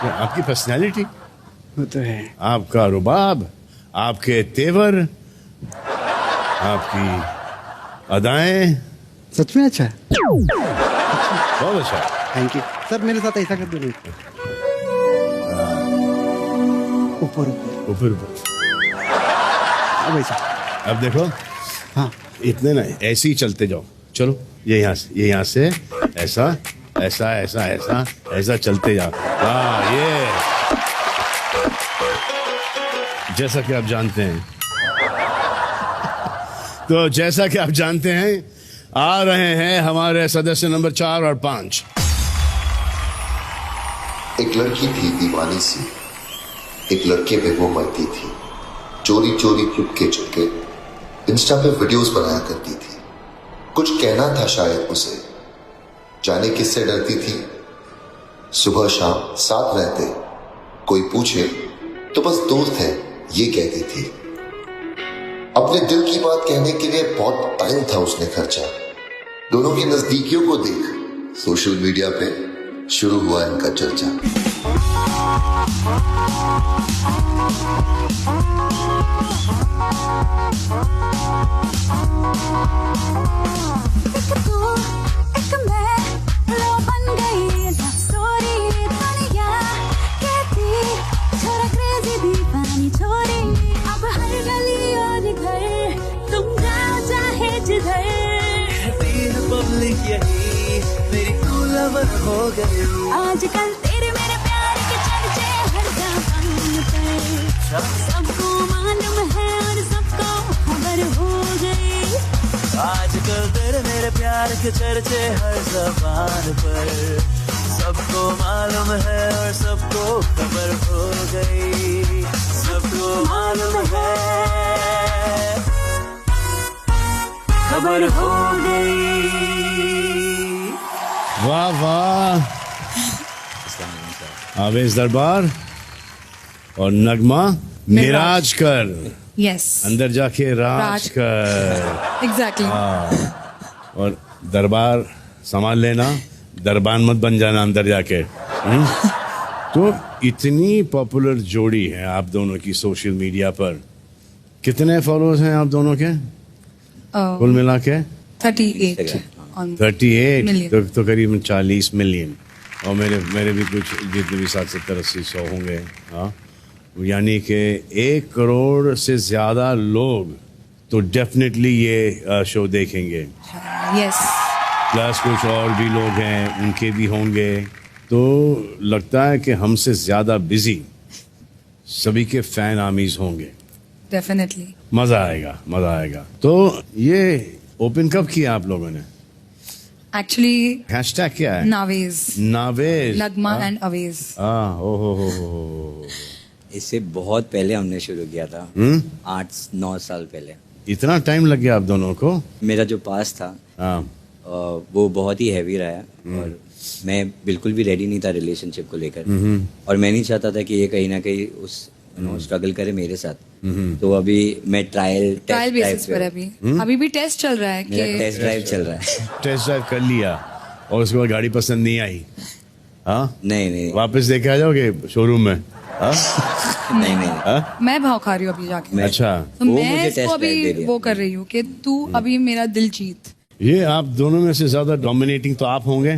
आपकी पर्सनैलिटी, वो तो है। आपका रुबाब, आपके तेवर, आपकी अदाएं। सच में अच्छा है। बहुत अच्छा। थैंक यू सर, मेरे साथ ऐसा कर दो। ऊपर ऊपर। अब ऐसा। अब देखो। हाँ, इतने ना ऐसे ही चलते जाओ। चलो, ये यहाँ से ऐसा ऐसा ऐसा ऐसा ऐसा चलते जाओ। हाँ, ये जैसा कि आप जानते हैं। तो जैसा कि आप जानते हैं, आ रहे हैं हमारे सदस्य नंबर 4 और 5। एक लड़की थी दीवानी सी, एक लड़के पे वो मरती थी। चोरी चोरी चुपके इंस्टा पे वीडियोस बनाया करती थी। कुछ कहना था शायद उसे, जाने किससे डरती थी। सुबह शाम साथ रहते, कोई पूछे तो बस दोस्त है ये कहती थी। अपने दिल की बात कहने के लिए बहुत टाइम था उसने खर्चा। दोनों की नजदीकियों को देख सोशल मीडिया पे शुरू हुआ इनका चर्चा। हो गए आजकल तेरे मेरे प्यार के चर्चे हर जगह पर, सबको मालूम है और सबको खबर हो गई। आजकल तेरे मेरे प्यार के चर्चे हर जबान पर, सबको मालूम है और सबको खबर हो गई। सबको मालूम है, खबर हो गई। वाह वाह, आवेश दरबार और नगमा मिराज कर। यस, अंदर जाके राज कर। एग्जैक्टली। और दरबार संभाल लेना, दरबान मत बन जाना अंदर जाके। तो इतनी पॉपुलर जोड़ी है आप दोनों की सोशल मीडिया पर। कितने फॉलोअर्स हैं आप दोनों के कुल मिला के? 38 तो करीबन 40 मिलियन। और मेरे भी कुछ जितने भी 70-80-100 होंगे। हाँ, यानी कि 1 करोड़ से ज्यादा लोग तो डेफिनेटली ये शो देखेंगे। यस, प्लस कुछ और भी लोग हैं, उनके भी होंगे। तो लगता है कि हमसे ज्यादा बिजी सभी के फैन आमीज होंगे। डेफिनेटली मजा आएगा, मजा आएगा। तो ये ओपन कब किया आप लोगों ने? एक्चुअली हैशटैग क्या है? नावेज, नावेज, नगमा एंड अवेज। ओ हो। इससे बहुत पहले हमने शुरू किया था, 8-9 साल पहले। इतना टाइम लग गया आप दोनों को? मेरा जो पास था वो बहुत ही हैवी रहा है और मैं बिल्कुल भी रेडी नहीं था रिलेशनशिप को लेकर, और मैं नहीं चाहता था कि ये कहीं ना कहीं उस स्ट्रगल करे मेरे साथ। तो अभी मैं ट्रायल बेसिस पर अभी भी टेस्ट चल रहा है कि टेस्ट ड्राइव चल रहा है। टेस्ट ड्राइव कर लिया और उसके बाद गाड़ी पसंद नहीं आई? हाँ, नहीं वापस देखे आ जाओगे शोरूम में? नहीं मैं भाव खा रही हूँ अभी जाके। अच्छा, तो मैं इसको अभी वो कर रही हूँ कि तू अभी मेरा दिल जीत। ये आप दोनों में से ज्यादा डोमिनेटिंग तो आप होंगे?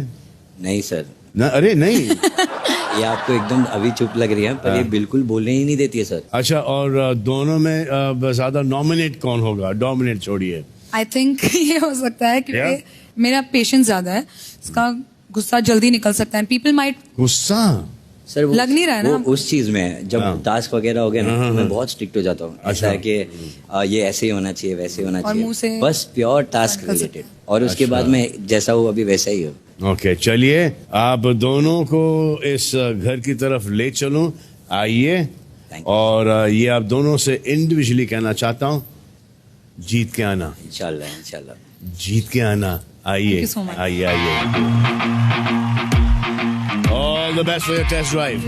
नहीं सर। अरे नहीं ये आपको एकदम अभी चुप लग रही है, पर ये बिल्कुल बोलने ही नहीं देती है सर। अच्छा, और दोनों में ज्यादा नॉमिनेट कौन होगा? डोमिनेट छोड़िए। आई थिंक ये हो सकता है क्योंकि मेरा पेशेंस ज्यादा है, इसका गुस्सा जल्दी निकल सकता है। पीपल माइट गुस्सा सर लग नहीं रहा है ना उस चीज में। जब टास्क वगैरह हो गया ना तो मैं बहुत स्ट्रिक्ट हो जाता हूँ। ऐसा है कि ये ऐसे ही होना चाहिए, वैसे होना चाहिए, बस प्योर टास्क रिलेटेड। और उसके बाद मैं जैसा हूँ अभी वैसा ही हूँ। ओके, चलिए आप दोनों को इस घर की तरफ ले चलूं, आइए। और ये आप दोनों से इंडिविजुअली कहना चाहता हूँ, जीत के आना। इंशाल्लाह जीत के आना। आइए आइए आइए। All the best for your test drive.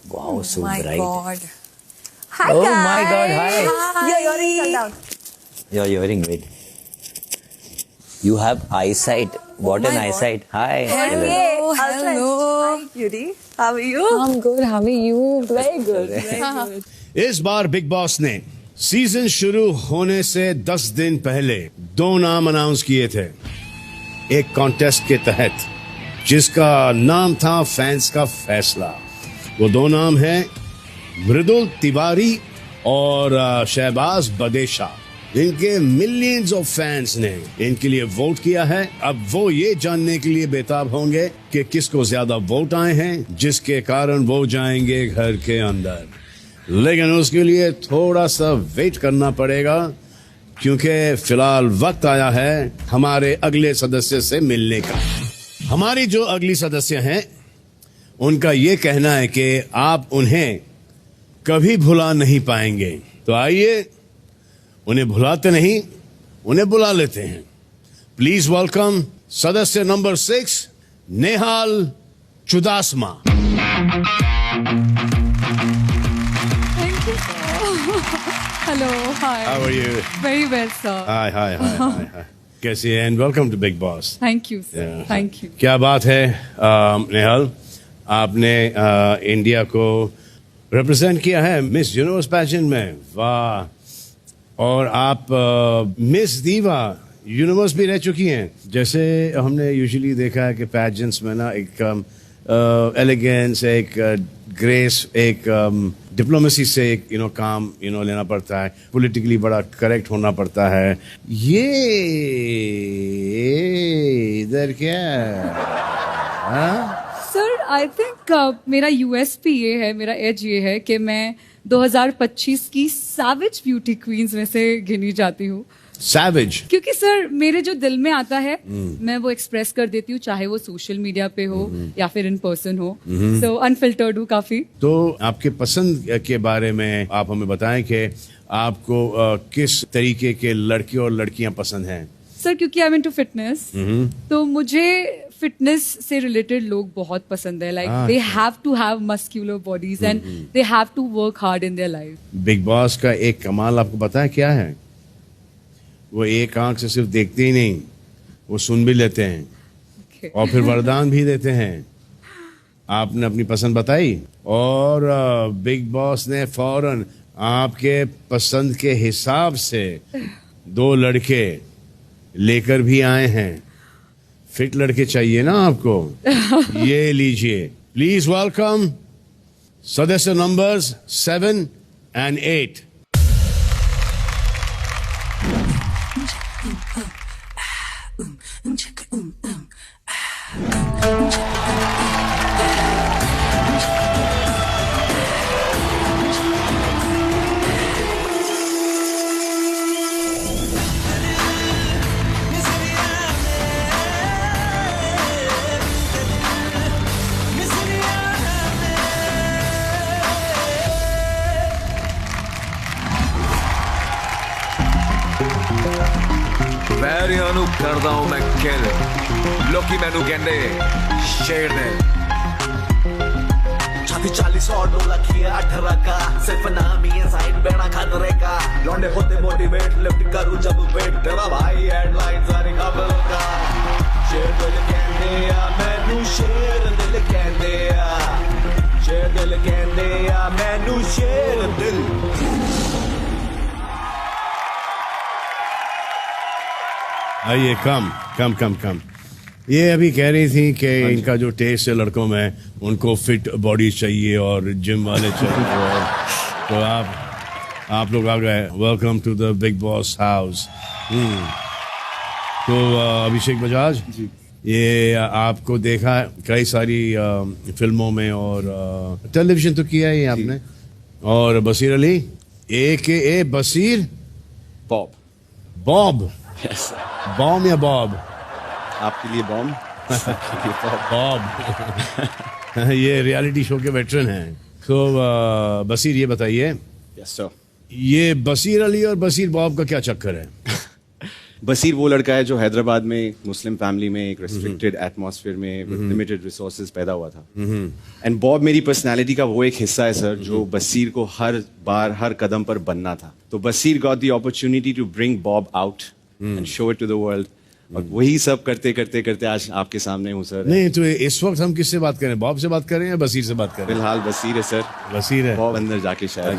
Wow, so bright. God. Hi, oh guys. My God, hi. Your earring fell down. Your earring, wait. You have eyesight. What an eyesight. Hi. Hello. Hi, Cutie. How are you? I'm good. How are you? Very good. इस बार big boss ने season शुरू होने से 10 दिन पहले 2 नाम announce किए थे एक कॉन्टेस्ट के तहत, जिसका नाम था फैंस का फैसला। वो 2 नाम हैं मृदुल तिवारी और शहबाज बदेशा। इनके मिलियंस ऑफ फैंस ने इनके लिए वोट किया है। अब वो ये जानने के लिए बेताब होंगे कि किसको ज्यादा वोट आए हैं, जिसके कारण वो जाएंगे घर के अंदर। लेकिन उसके लिए थोड़ा सा वेट करना पड़ेगा, क्योंकि फिलहाल वक्त आया है हमारे अगले सदस्य से मिलने का। हमारी जो अगली सदस्य हैं, उनका ये कहना है कि आप उन्हें कभी भुला नहीं पाएंगे। तो आइए, उन्हें भुलाते नहीं, उन्हें बुला लेते हैं। प्लीज वेलकम सदस्य number 6, Nehal Chudasama. Hello, hi. How are you? Very well, sir. Hi. कैसी है? And welcome to Big Boss. Thank you, sir. Thank you. क्या बात है नेहाल, आपने इंडिया को रिप्रेजेंट किया है मिस यूनिवर्स पैजेंट में। वाह! और आप मिस दीवा यूनिवर्स भी रह चुकी हैं। जैसे हमने यूजुअली देखा है कि पैजेंट्स में ना एक एलिगेंस, एक ग्रेस, एक डिप्लोमेसी से एक काम लेना पड़ता है, पॉलिटिकली बड़ा करेक्ट होना पड़ता है। ये इधर क्या सर, आई थिंक मेरा यूएसपी ये है, मेरा एज ये है कि मैं 2025 की सैवेज ब्यूटी क्वींस में से गिनी जाती हूँ। सैवेज? क्योंकि सर मेरे जो दिल में आता है मैं वो एक्सप्रेस कर देती हूँ, चाहे वो सोशल मीडिया पे हो या फिर इन पर्सन हो। सो अनफिल्टर्ड हूँ काफी। तो आपके पसंद के बारे में आप हमें बताएं कि आपको किस तरीके के लड़के और लड़कियां पसंद हैं? सर क्योंकि आई एम इनटू फिटनेस, तो मुझे फिटनेस से रिलेटेड लोग बहुत पसंद है। Like they have to have muscular bodies and they have to work hard in their life. Bigg Boss का एक कमाल आपको पता है क्या है? वो एक आंख से सिर्फ देखते ही नहीं, वो सुन भी लेते हैं और फिर वरदान भी देते हैं। आपने अपनी पसंद बताई और बिग बॉस ने फौरन आपके पसंद के हिसाब से 2 लड़के लेकर भी आए हैं। फिट लड़के चाहिए ना आपको? ये लीजिए, प्लीज वेलकम सदस्य नंबर्स 7 and 8। ਨੂੰ ਕਰਦਾ ਹਾਂ ਮੈਂ ਕਿਲ ਲੋਕੀ ਮੈਨੂੰ ਕਹਿੰਦੇ ਸ਼ੇਰ ਨੇ छाती 40 और डोला किए 18 का सिर्फ नाम ही है साइड बेड़ा खतरे का लौंडे होते मोटिवेट लिफ्ट करूं जब वेट तेरा भाई हेडलाइन सारी खबर का शेर दिल कहते आ मैनू शेर दिल कहते आ शेर दिल कहते आ मैनू शेर दिल आइए कम ये अभी कह रही थी कि इनका जो टेस्ट है लड़कों में उनको फिट बॉडी चाहिए और जिम वाले चाहिए और तो आप लोग आ गए welcome to the Bigg Boss house. तो अभिषेक बजाज जी ये आपको देखा कई सारी फिल्मों में और टेलीविजन तो किया ही आपने और बसीर अली AKA बसीर बॉब बॉम या बॉब आपके लिए बॉम्ब बॉब ये रियलिटी शो के वेटरन हैं। तो बसीर ये बताइए यस सर ये बसीर अली और बसीर बॉब का क्या चक्कर है? बसीर वो लड़का है जो हैदराबाद में एक मुस्लिम फैमिली में एक रेस्ट्रिक्टेड एटमॉस्फेयर में लिमिटेड रिसोर्सेज पैदा हुआ था एंड बॉब मेरी पर्सनालिटी का वो एक हिस्सा है सर जो बसीर को हर बार हर कदम पर बनना था। तो Basir got the opportunity to bring Bob out and show it to the world और वही सब करते आज आपके सामने हूँ सर। नहीं तो इस वक्त हम किससे बात करें बॉब से बात करें या बसीर से बात करें? फिलहाल बसीर है सर। बसीर है बॉब अंदर जाके शायद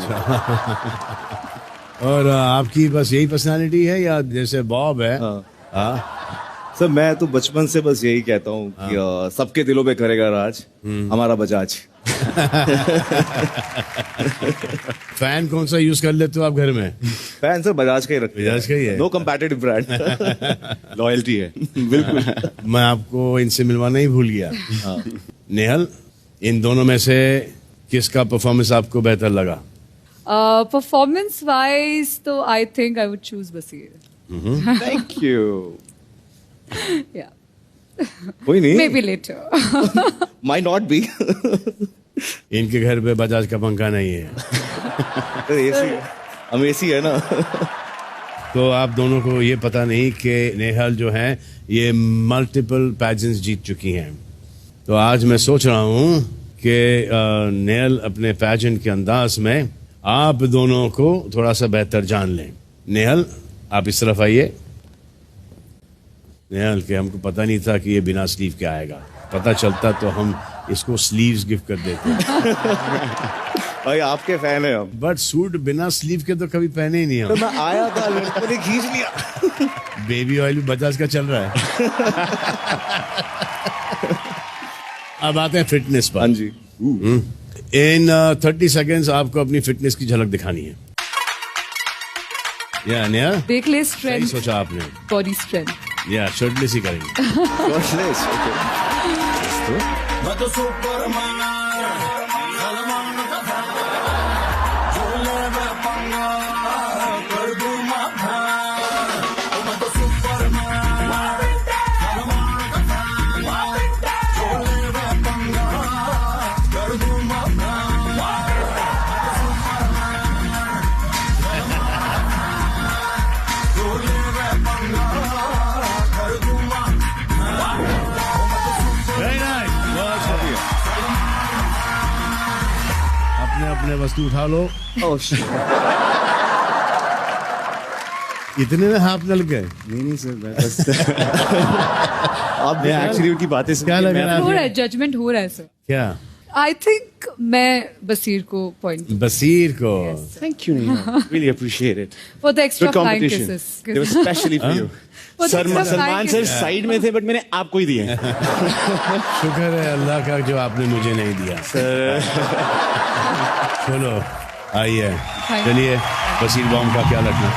और आपकी बस यही पर्सनालिटी है या जैसे बॉब है? सर मैं तो बचपन से बस यही कहता हूँ कि सबके दिलों पे करेगा राज हमारा बजाज। फैन कौन सा यूज कर लेते हो आप घर में? फैन सर बजाज का ही रखते हैं। बजाज का ही है। नो कंपैटिटिव ब्रांड लॉयल्टी है बिल्कुल। मैं आपको इनसे मिलवाना ही भूल गया। नेहल इन दोनों में से किसका परफॉर्मेंस आपको बेहतर लगा? Performance wise, तो I think I would choose Basir. Thank you. Yeah. कोई नहीं. Maybe later. Might not be. इनके घर पे बजाज का पंखा नहीं है। हम एसी है ना। तो आप दोनों को ये पता नहीं कि नेहल जो है ये मल्टीपल पैजेंट्स जीत चुकी हैं। तो आज मैं सोच रहा हूँ कि नेहल अपने पैजेंट के अंदाज में आप दोनों को थोड़ा सा बेहतर जान लें। नेहल आप इस तरफ आइए। नेहल के हमको पता नहीं था कि ये बिना स्लीव के आएगा, पता चलता तो हम इसको स्लीव्स गिफ्ट कर देते। भाई आपके फैन है हम। बट सूट बिना स्लीव के तो कभी पहने ही नहीं हम। तो मैं आया था लड़कों ने खींच लिया। बेबी ऑयल भी बजाज का चल रहा है। अब आते हैं फिटनेस पर। हाँ जी। इन 30 सेकेंड्स आपको अपनी फिटनेस की झलक दिखानी है। या नेहा देख ले स्ट्रेंथ। सही सोचा आपने। Body strength. या शर्टलेस ही करेंगे। शर्टलेस मैं तो सुपरमैन सलमान का फैन जो लेवे पंगा कर दूं मैं तो सुपरमैन सलमान का फैन जो लेवे पंगा कर दूं मैं जो लेवे पंगा कर दूं Very nice. बहुत बढ़िया। अपने अपने वस्तु उठा लो। इतने में हाथ नल गए? नहीं सर मैं बस आप एक्चुअली उनकी बातें सुन क्या लग रहा है? हो रहा है जजमेंट हो रहा है सर। क्या? I think मैं बसीर को पॉइंट। बसीर को। Thank you Neha. Really appreciate it. For the extra Good flying competition. kisses. They were specially for you. Sir Salman sir side में थे बट मैंने आपको ही दिए। शुक्र है अल्लाह का जो आपने मुझे नहीं दिया। चलो आइए चलिए बसीर बॉम्ब का क्या लगना।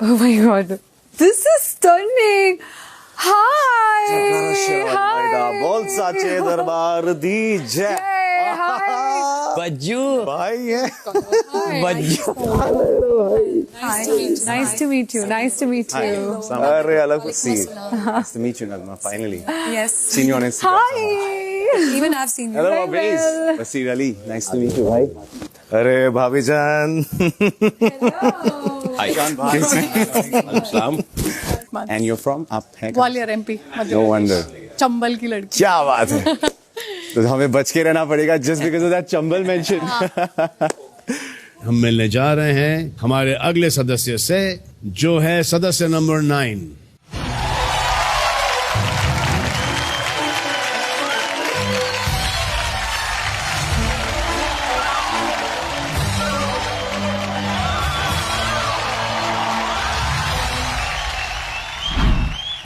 Oh my god, this is stunning. Hi. बोल साचे दरबार दी जय। बज्जू भाई है। Bajju. Nice to meet you. Nice to meet you. अरे अलग सी। Nice to meet you Nagma finally. Yes. Seen you on Instagram. Hi. Even I've seen you. Hello, Abis. Basir Ali. Nice to meet you, bhai. अरे भाभी जान. Hi. Salam. And you're from? आप हैं? Gwalior MP. No wonder. Chambal की लड़की. क्या बात है. तो हमें बच के रहना पड़ेगा just because of that Chambal mention. हम मिलने जा रहे हैं हमारे अगले सदस्य से, जो है सदस्य नंबर 9.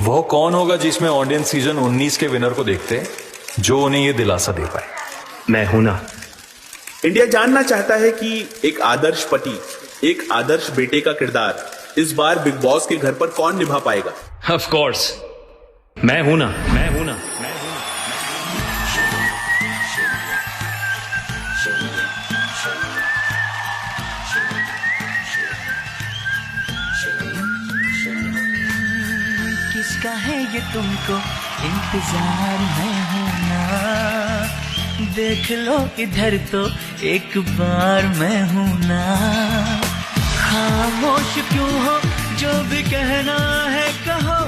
वो कौन होगा जिसमें ऑडियंस सीजन 19 के विनर को देखते, जो उन्हें ये दिलासा दे पाए? मैं हूं ना. इंडिया जानना चाहता है कि एक आदर्श पति, एक आदर्श बेटे का किरदार इस बार बिग बॉस के घर पर कौन निभा पाएगा? ऑफ कोर्स मैं हूं ना. किसका है ये तुमको इंतजार में हूं ना, देख लो इधर तो एक बार मैं हूं ना. खामोश क्यों हो, जो भी कहना है कहो,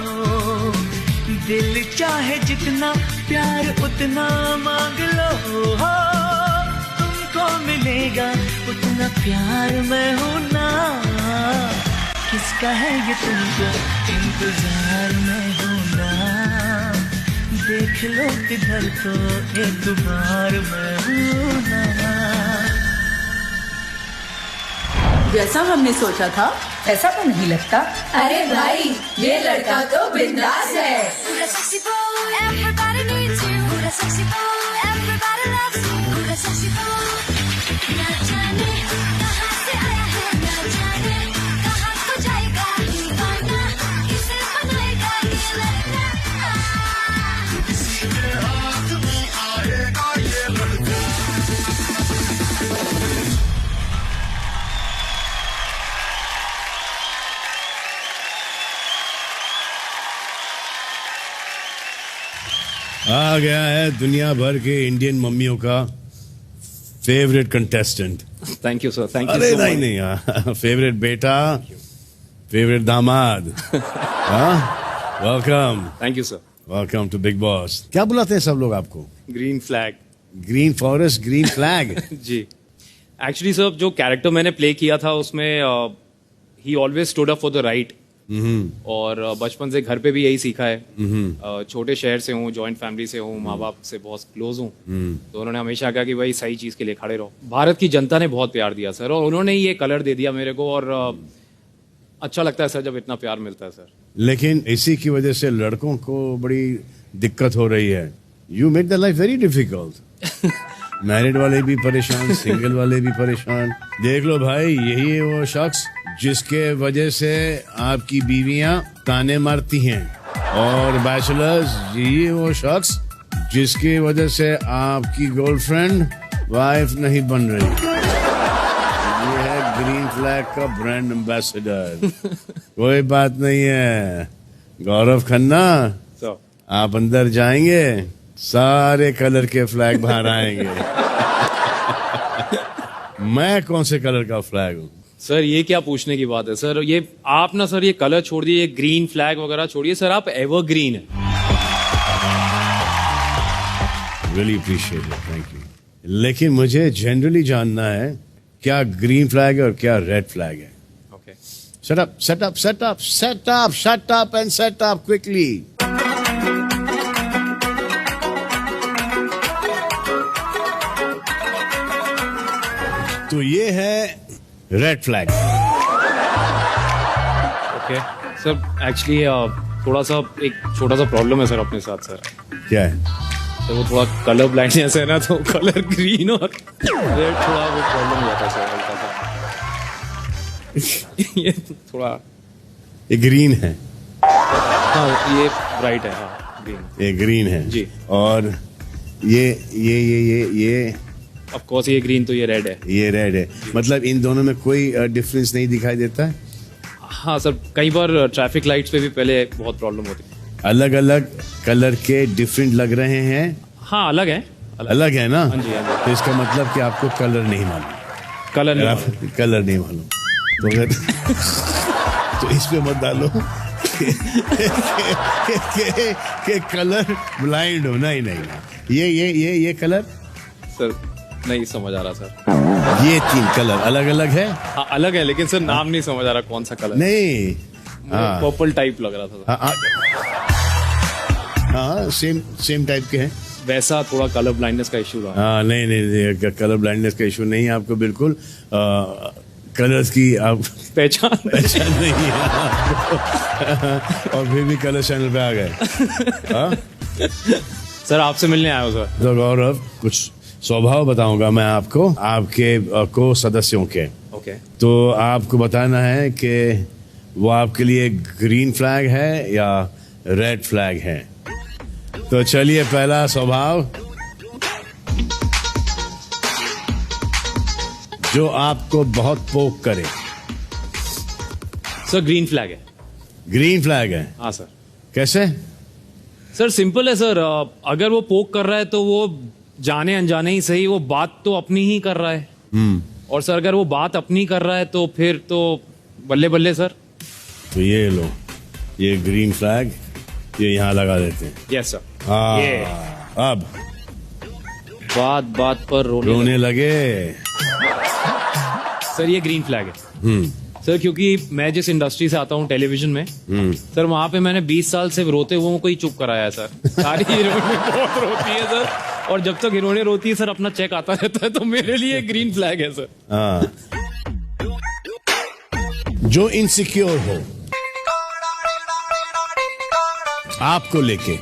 दिल चाहे जितना प्यार उतना मांग लो. तुमको मिलेगा उतना प्यार मैं हूं ना. किसका है ये तुमको इंतजार में हूं ना, देख लो किधर तो एक बार मैं हूं ना. जैसा हमने सोचा था ऐसा तो नहीं लगता. अरे भाई ये लड़का तो बिंदास है. आ गया है दुनिया भर के इंडियन मम्मियों का favourite contestant. Thank you sir. Thank you. अरे नहीं, फेवरेट बेटा, फेवरेट दामाद. Welcome. Thank you sir. Welcome to big boss. क्या बुलाते हैं सब लोग आपको? Green flag. Green forest, green flag. जी. एक्चुअली सर जो कैरेक्टर मैंने प्ले किया था उसमें ही always stood up for the right. और बचपन से घर पे भी यही सीखा है. छोटे शहर से हूँ, जॉइंट फैमिली से हूँ, माँ बाप से बहुत क्लोज हूँ. तो उन्होंने हमेशा कहा कि भाई सही चीज के लिए खड़े रहो. भारत की जनता ने बहुत प्यार दिया सर, और उन्होंने ये कलर दे दिया मेरे को. और अच्छा लगता है सर जब इतना प्यार मिलता है सर. लेकिन इसी की वजह से लड़कों को बड़ी दिक्कत हो रही है. You make the life very difficult. Married वाले भी परेशान, सिंगल वाले भी परेशान. देख लो भाई, यही है वो शख्स जिसके वजह से आपकी बीवियां ताने मारती हैं, और बैचलर्स यही है वो शख्स जिसकी वजह से आपकी गर्लफ्रेंड वाइफ नहीं बन रही. ये है ग्रीन फ्लैग का ब्रांड एम्बेसडर. कोई बात नहीं है गौरव खन्ना, आप अंदर जाएंगे सारे कलर के फ्लैग बाहर आएंगे. मैं कौन से कलर का फ्लैग हूँ? सर ये क्या पूछने की बात है सर. ये आप ना सर ये कलर छोड़ दिए, ग्रीन फ्लैग वगैरह छोड़िए सर, आप एवरग्रीन है. Really appreciate it, thank you. लेकिन मुझे जनरली जानना है क्या ग्रीन फ्लैग है और क्या रेड फ्लैग है. Okay. Set up, set up, set up, set up, shut up and set up quickly. तो ये है red flag. Okay sir. Actually थोड़ा सा एक छोटा सा प्रॉब्लम है सर अपने साथ सर. क्या है? तो वो थोड़ा कलर ब्लाइंडनेस है ना, तो कलर ग्रीन और रेड थोड़ा वो प्रॉब्लम हो जाता है सर हल्का सा. ये थोड़ा ये ग्रीन है. हाँ ये ब्राइट है. हाँ ग्रीन. ये ग्रीन है जी. और ये ऑफ कोर्स ये ग्रीन, तो ये रेड है. ये रेड है. मतलब इन दोनों में कोई डिफरेंस नहीं दिखाई देता है? हाँ सर, कई बार ट्रैफिक लाइट्स पे भी पहले बहुत प्रॉब्लम होती है. अलग अलग कलर के डिफरेंट लग रहे हैं. हाँ अलग है। अलग है ना? हाँ जी, हाँ जी। तो इसका मतलब कि आपको कलर नहीं मालूम। कलर नहीं कलर नहीं मालूम तो अगर तो इस पे मत डालो के कलर ब्लाइंड हो। नहीं नहीं ये कलर सर नहीं समझ आ रहा सर। ये 3 कलर अलग अलग है। हाँ अलग है लेकिन सर नाम नहीं समझ आ रहा कौन सा कलर। नहीं पर्पल टाइप लग रहा था। हाँ सेम टाइप के हैं। वैसा थोड़ा कलर ब्लाइंडनेस का इशू रहा। हाँ नहीं कलर ब्लाइंडनेस का इशू नहीं है आपको बिल्कुल। कलर्स की आप पहचान नहीं है आपको। और फिर भी कलर चैनल पे आ गए। सर आपसे मिलने आया हूँ सर। तो गौरव कुछ स्वभाव बताऊंगा मैं आपको आपके को सदस्यों के। ओके। तो आपको बताना है कि वो आपके लिए ग्रीन फ्लैग है या रेड फ्लैग है। तो चलिए पहला स्वभाव जो आपको बहुत पोक करे। सर ग्रीन फ्लैग है। ग्रीन फ्लैग है? हाँ सर। कैसे? सर सिंपल है सर। अगर वो पोक कर रहा है तो वो जाने अनजाने ही सही वो बात तो अपनी ही कर रहा है। और सर अगर वो बात अपनी कर रहा है तो फिर तो बल्ले बल्ले सर। तो ये लो ये ग्रीन फ्लैग ये यहाँ लगा देते हैं। Yes sir. अब बात पर रोने लगे। सर ये ग्रीन फ्लैग है। सर क्योंकि मैं जिस इंडस्ट्री से आता हूँ टेलीविजन में सर वहां पे मैंने 20 साल से रोते हुए को ही चुप कराया है सर। सारी हीरोइनें बहुत रोती है सर और जब तक हीरोइनें रोती है सर अपना चेक आता रहता है तो मेरे लिए ग्रीन फ्लैग है सर। जो इनसिक्योर हो आपको लेके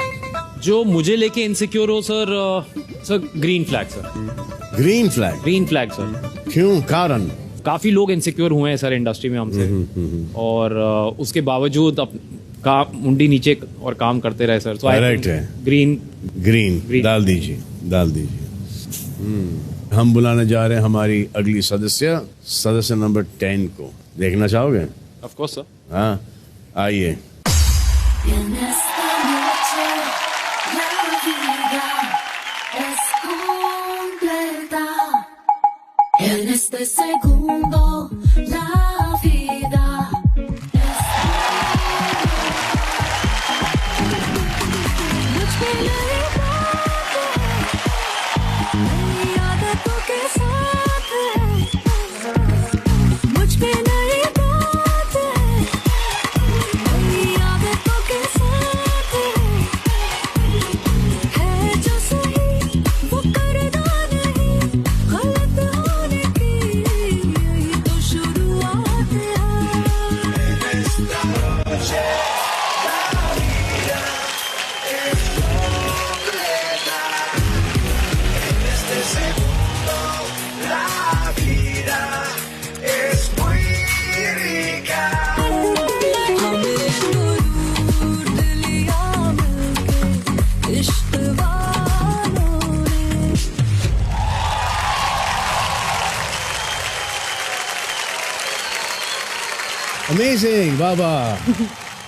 जो मुझे लेके इनसिक्योर हो sir green flag sir. Green flag? Green flag sir. क्यों कारण? काफी लोग इनसिक्योर हुए हैं सर इंडस्ट्री में हमसे और उसके बावजूद मुंडी नीचे और काम करते रहे सर। करेक्ट है। ग्रीन डाल दीजिए हम बुलाने जा रहे हैं हमारी अगली सदस्य नंबर 10 को। देखना चाहोगे? Of course sir. हाँ आइए। En este segundo, la vida Amazing, Baba.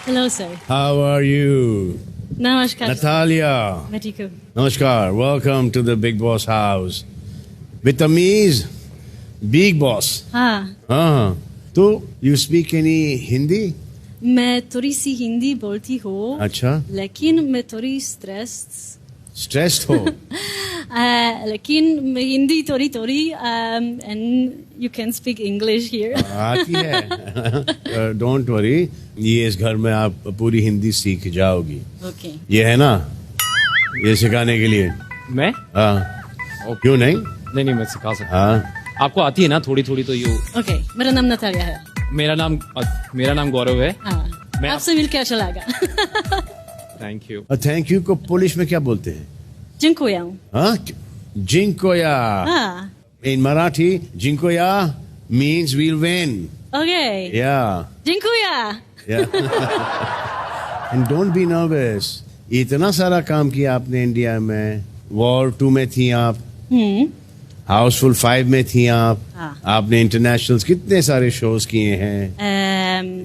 Hello, sir. How are you? Namaskar. Natalia. Matiko. Namaskar. Welcome to the Big Boss house. With Tamiz, Big Boss. हाँ. तो you speak any Hindi? मैं थोड़ी सी हिंदी बोलती हूँ. अच्छा. लेकिन मैं थोड़ी stressed हो. लेकिन मैं हिंदी थोड़ी and you can speak English here. आती है. Don't worry. ये इस घर में आप पूरी हिंदी सीख जाओगी. Okay. ये है ना ये सिखाने के लिए. मैं? हाँ. क्यों नहीं? नहीं मैं सिखा सकता हूँ. आपको आती है ना थोड़ी तो यू. Okay. मेरा नाम नतालिया है. मेरा नाम गौरव है. हाँ. आपसे मिलकर अच्छा लगा. Thank you. थैंक यू को पोलिश में क्या बोलते हैं? जिंकोया. हाँ जिंकोया. हाँ. In Marathi, जिंकोया means we'll win. Okay. Yeah. जिंकोया. Yeah. And don't be nervous. इतना सारा काम किया आपने इंडिया में. War 2 में थी आप. हाउसफुल 5 में थी आप. आपने इंटरनेशनल कितने सारे शोज किए हैं.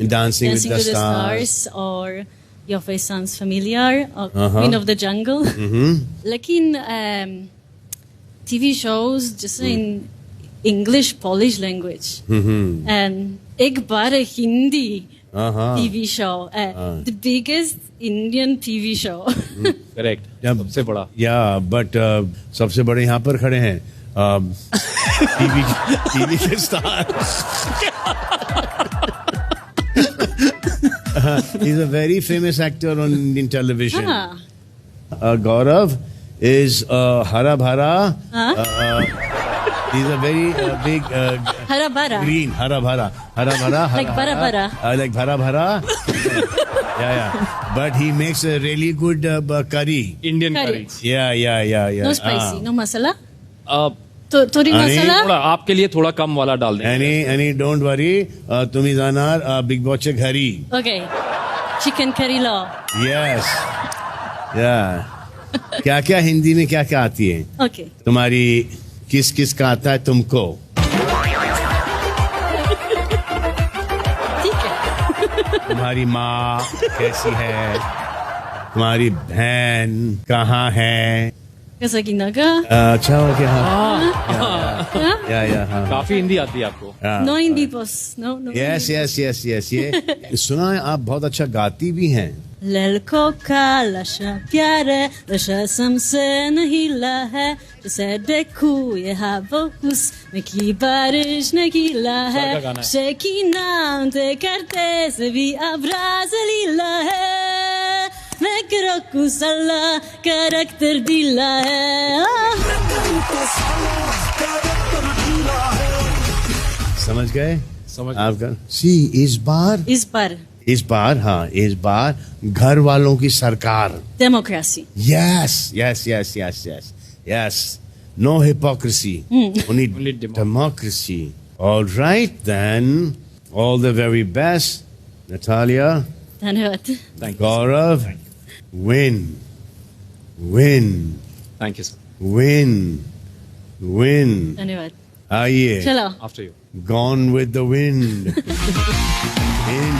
डांसिंग विद द स्टार्स और your face sounds familiar, or Queen of the Jungle. लेकिन TV shows just in English Polish language. And एक बार Hindi TV show, the biggest Indian TV show. Correct, सबसे बड़ा. या बट सबसे बड़े यहाँ पर खड़े हैं टीवी के star. He's a very famous actor on Indian television. Gaurav is hara bhara. He's a very big हरा भरा. green hara bhara. Like bara bara. Like bhara bhara. Yeah. But he makes a really good curry. Indian Curry. curry. Yeah. No spicy, no masala. थोड़ी मसाला. थोड़ा आपके लिए थोड़ा कम वाला डाल देंगे. आणि don't worry, तुम्ही जाणार बिग बॉसच्या घरी. Okay. Chicken curry law. Yes. Yeah. क्या क्या हिंदी में क्या क्या आती है? Okay. तुम्हारी किस किस का आता है तुमको? ठीक है. तुम्हारी माँ कैसी है? तुम्हारी बहन कहाँ है? कैसा कि नगा? अच्छा हो गया. हाँ. काफी हिंदी आती है आपको. No हिंदी बस. No. Yes. ये सुना है आप बहुत अच्छा गाती भी हैं. ललको का लशा प्यारे लशा समसे नहीला है जैसे देखूं ये हवा उसमें की बारिश नगीला है शेकी नाम ते करते से भी अब्राज लीला है मैं करो कुसला करैक्टर ढीला है. समझ गए? आपका इस बार घर वालों की सरकार. Democracy. Yes. No hypocrisy. Only democracy. All right then. All the very best, Natalia. धन्यवाद. Gaurav. Win. Thank you, sir. Win. धन्यवाद. आइए. चलो. After you. Gone with the wind. in.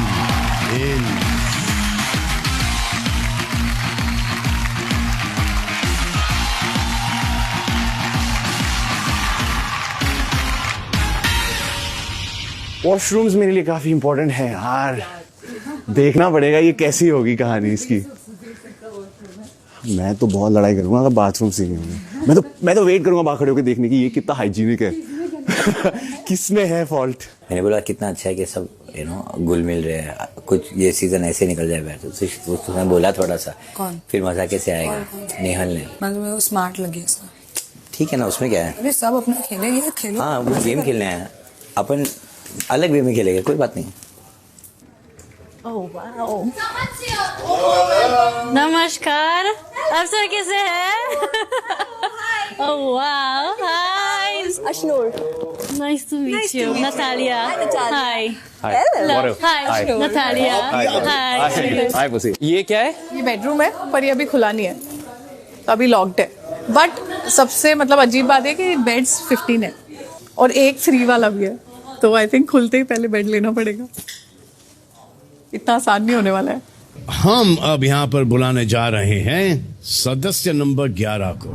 Washrooms मेरे लिए काफी इंपॉर्टेंट है यार. देखना पड़ेगा ये कैसी होगी कहानी इसकी. मैं तो बहुत लड़ाई करूंगा अगर बाथरूम से नहीं होंगे. मैं तो वेट करूंगा बाहर खड़े होकर देखने की ये कितना हाइजीनिक है. किसमें है फॉल्ट. मैंने बोला कितना अच्छा है कि सब घुल मिल रहे हैं. कुछ ये सीजन ऐसे निकल जाए बैठ तो उसने बोला थोड़ा सा. कौन? फिर मजा कैसे आएगा. नेहल ने. मतलब वो स्मार्ट लगी इसका. ठीक है ना उसमें क्या है. अरे सब अपना खेलेंगे खेलो. हाँ वो गेम खेलने हैं अपन अलग वे में खेलेंगे कोई बात नहीं. नमस्कार. आप सब कैसे हैं? Oh wow. Hi. Ashnur. Nice to meet you. Natalia. Hi. Hello. Hi. Natalia. हाय बसी. ये क्या है? ये बेडरूम है पर ये अभी खुला नहीं है तो अभी लॉक्ड है. बट सबसे मतलब अजीब बात है कि बेड्स 15 है और एक फ्री वाला भी है तो आई थिंक खुलते ही पहले बेड लेना पड़ेगा. इतना आसान नहीं होने वाला है. हम अब यहाँ पर बुलाने जा रहे हैं सदस्य नंबर 11 को.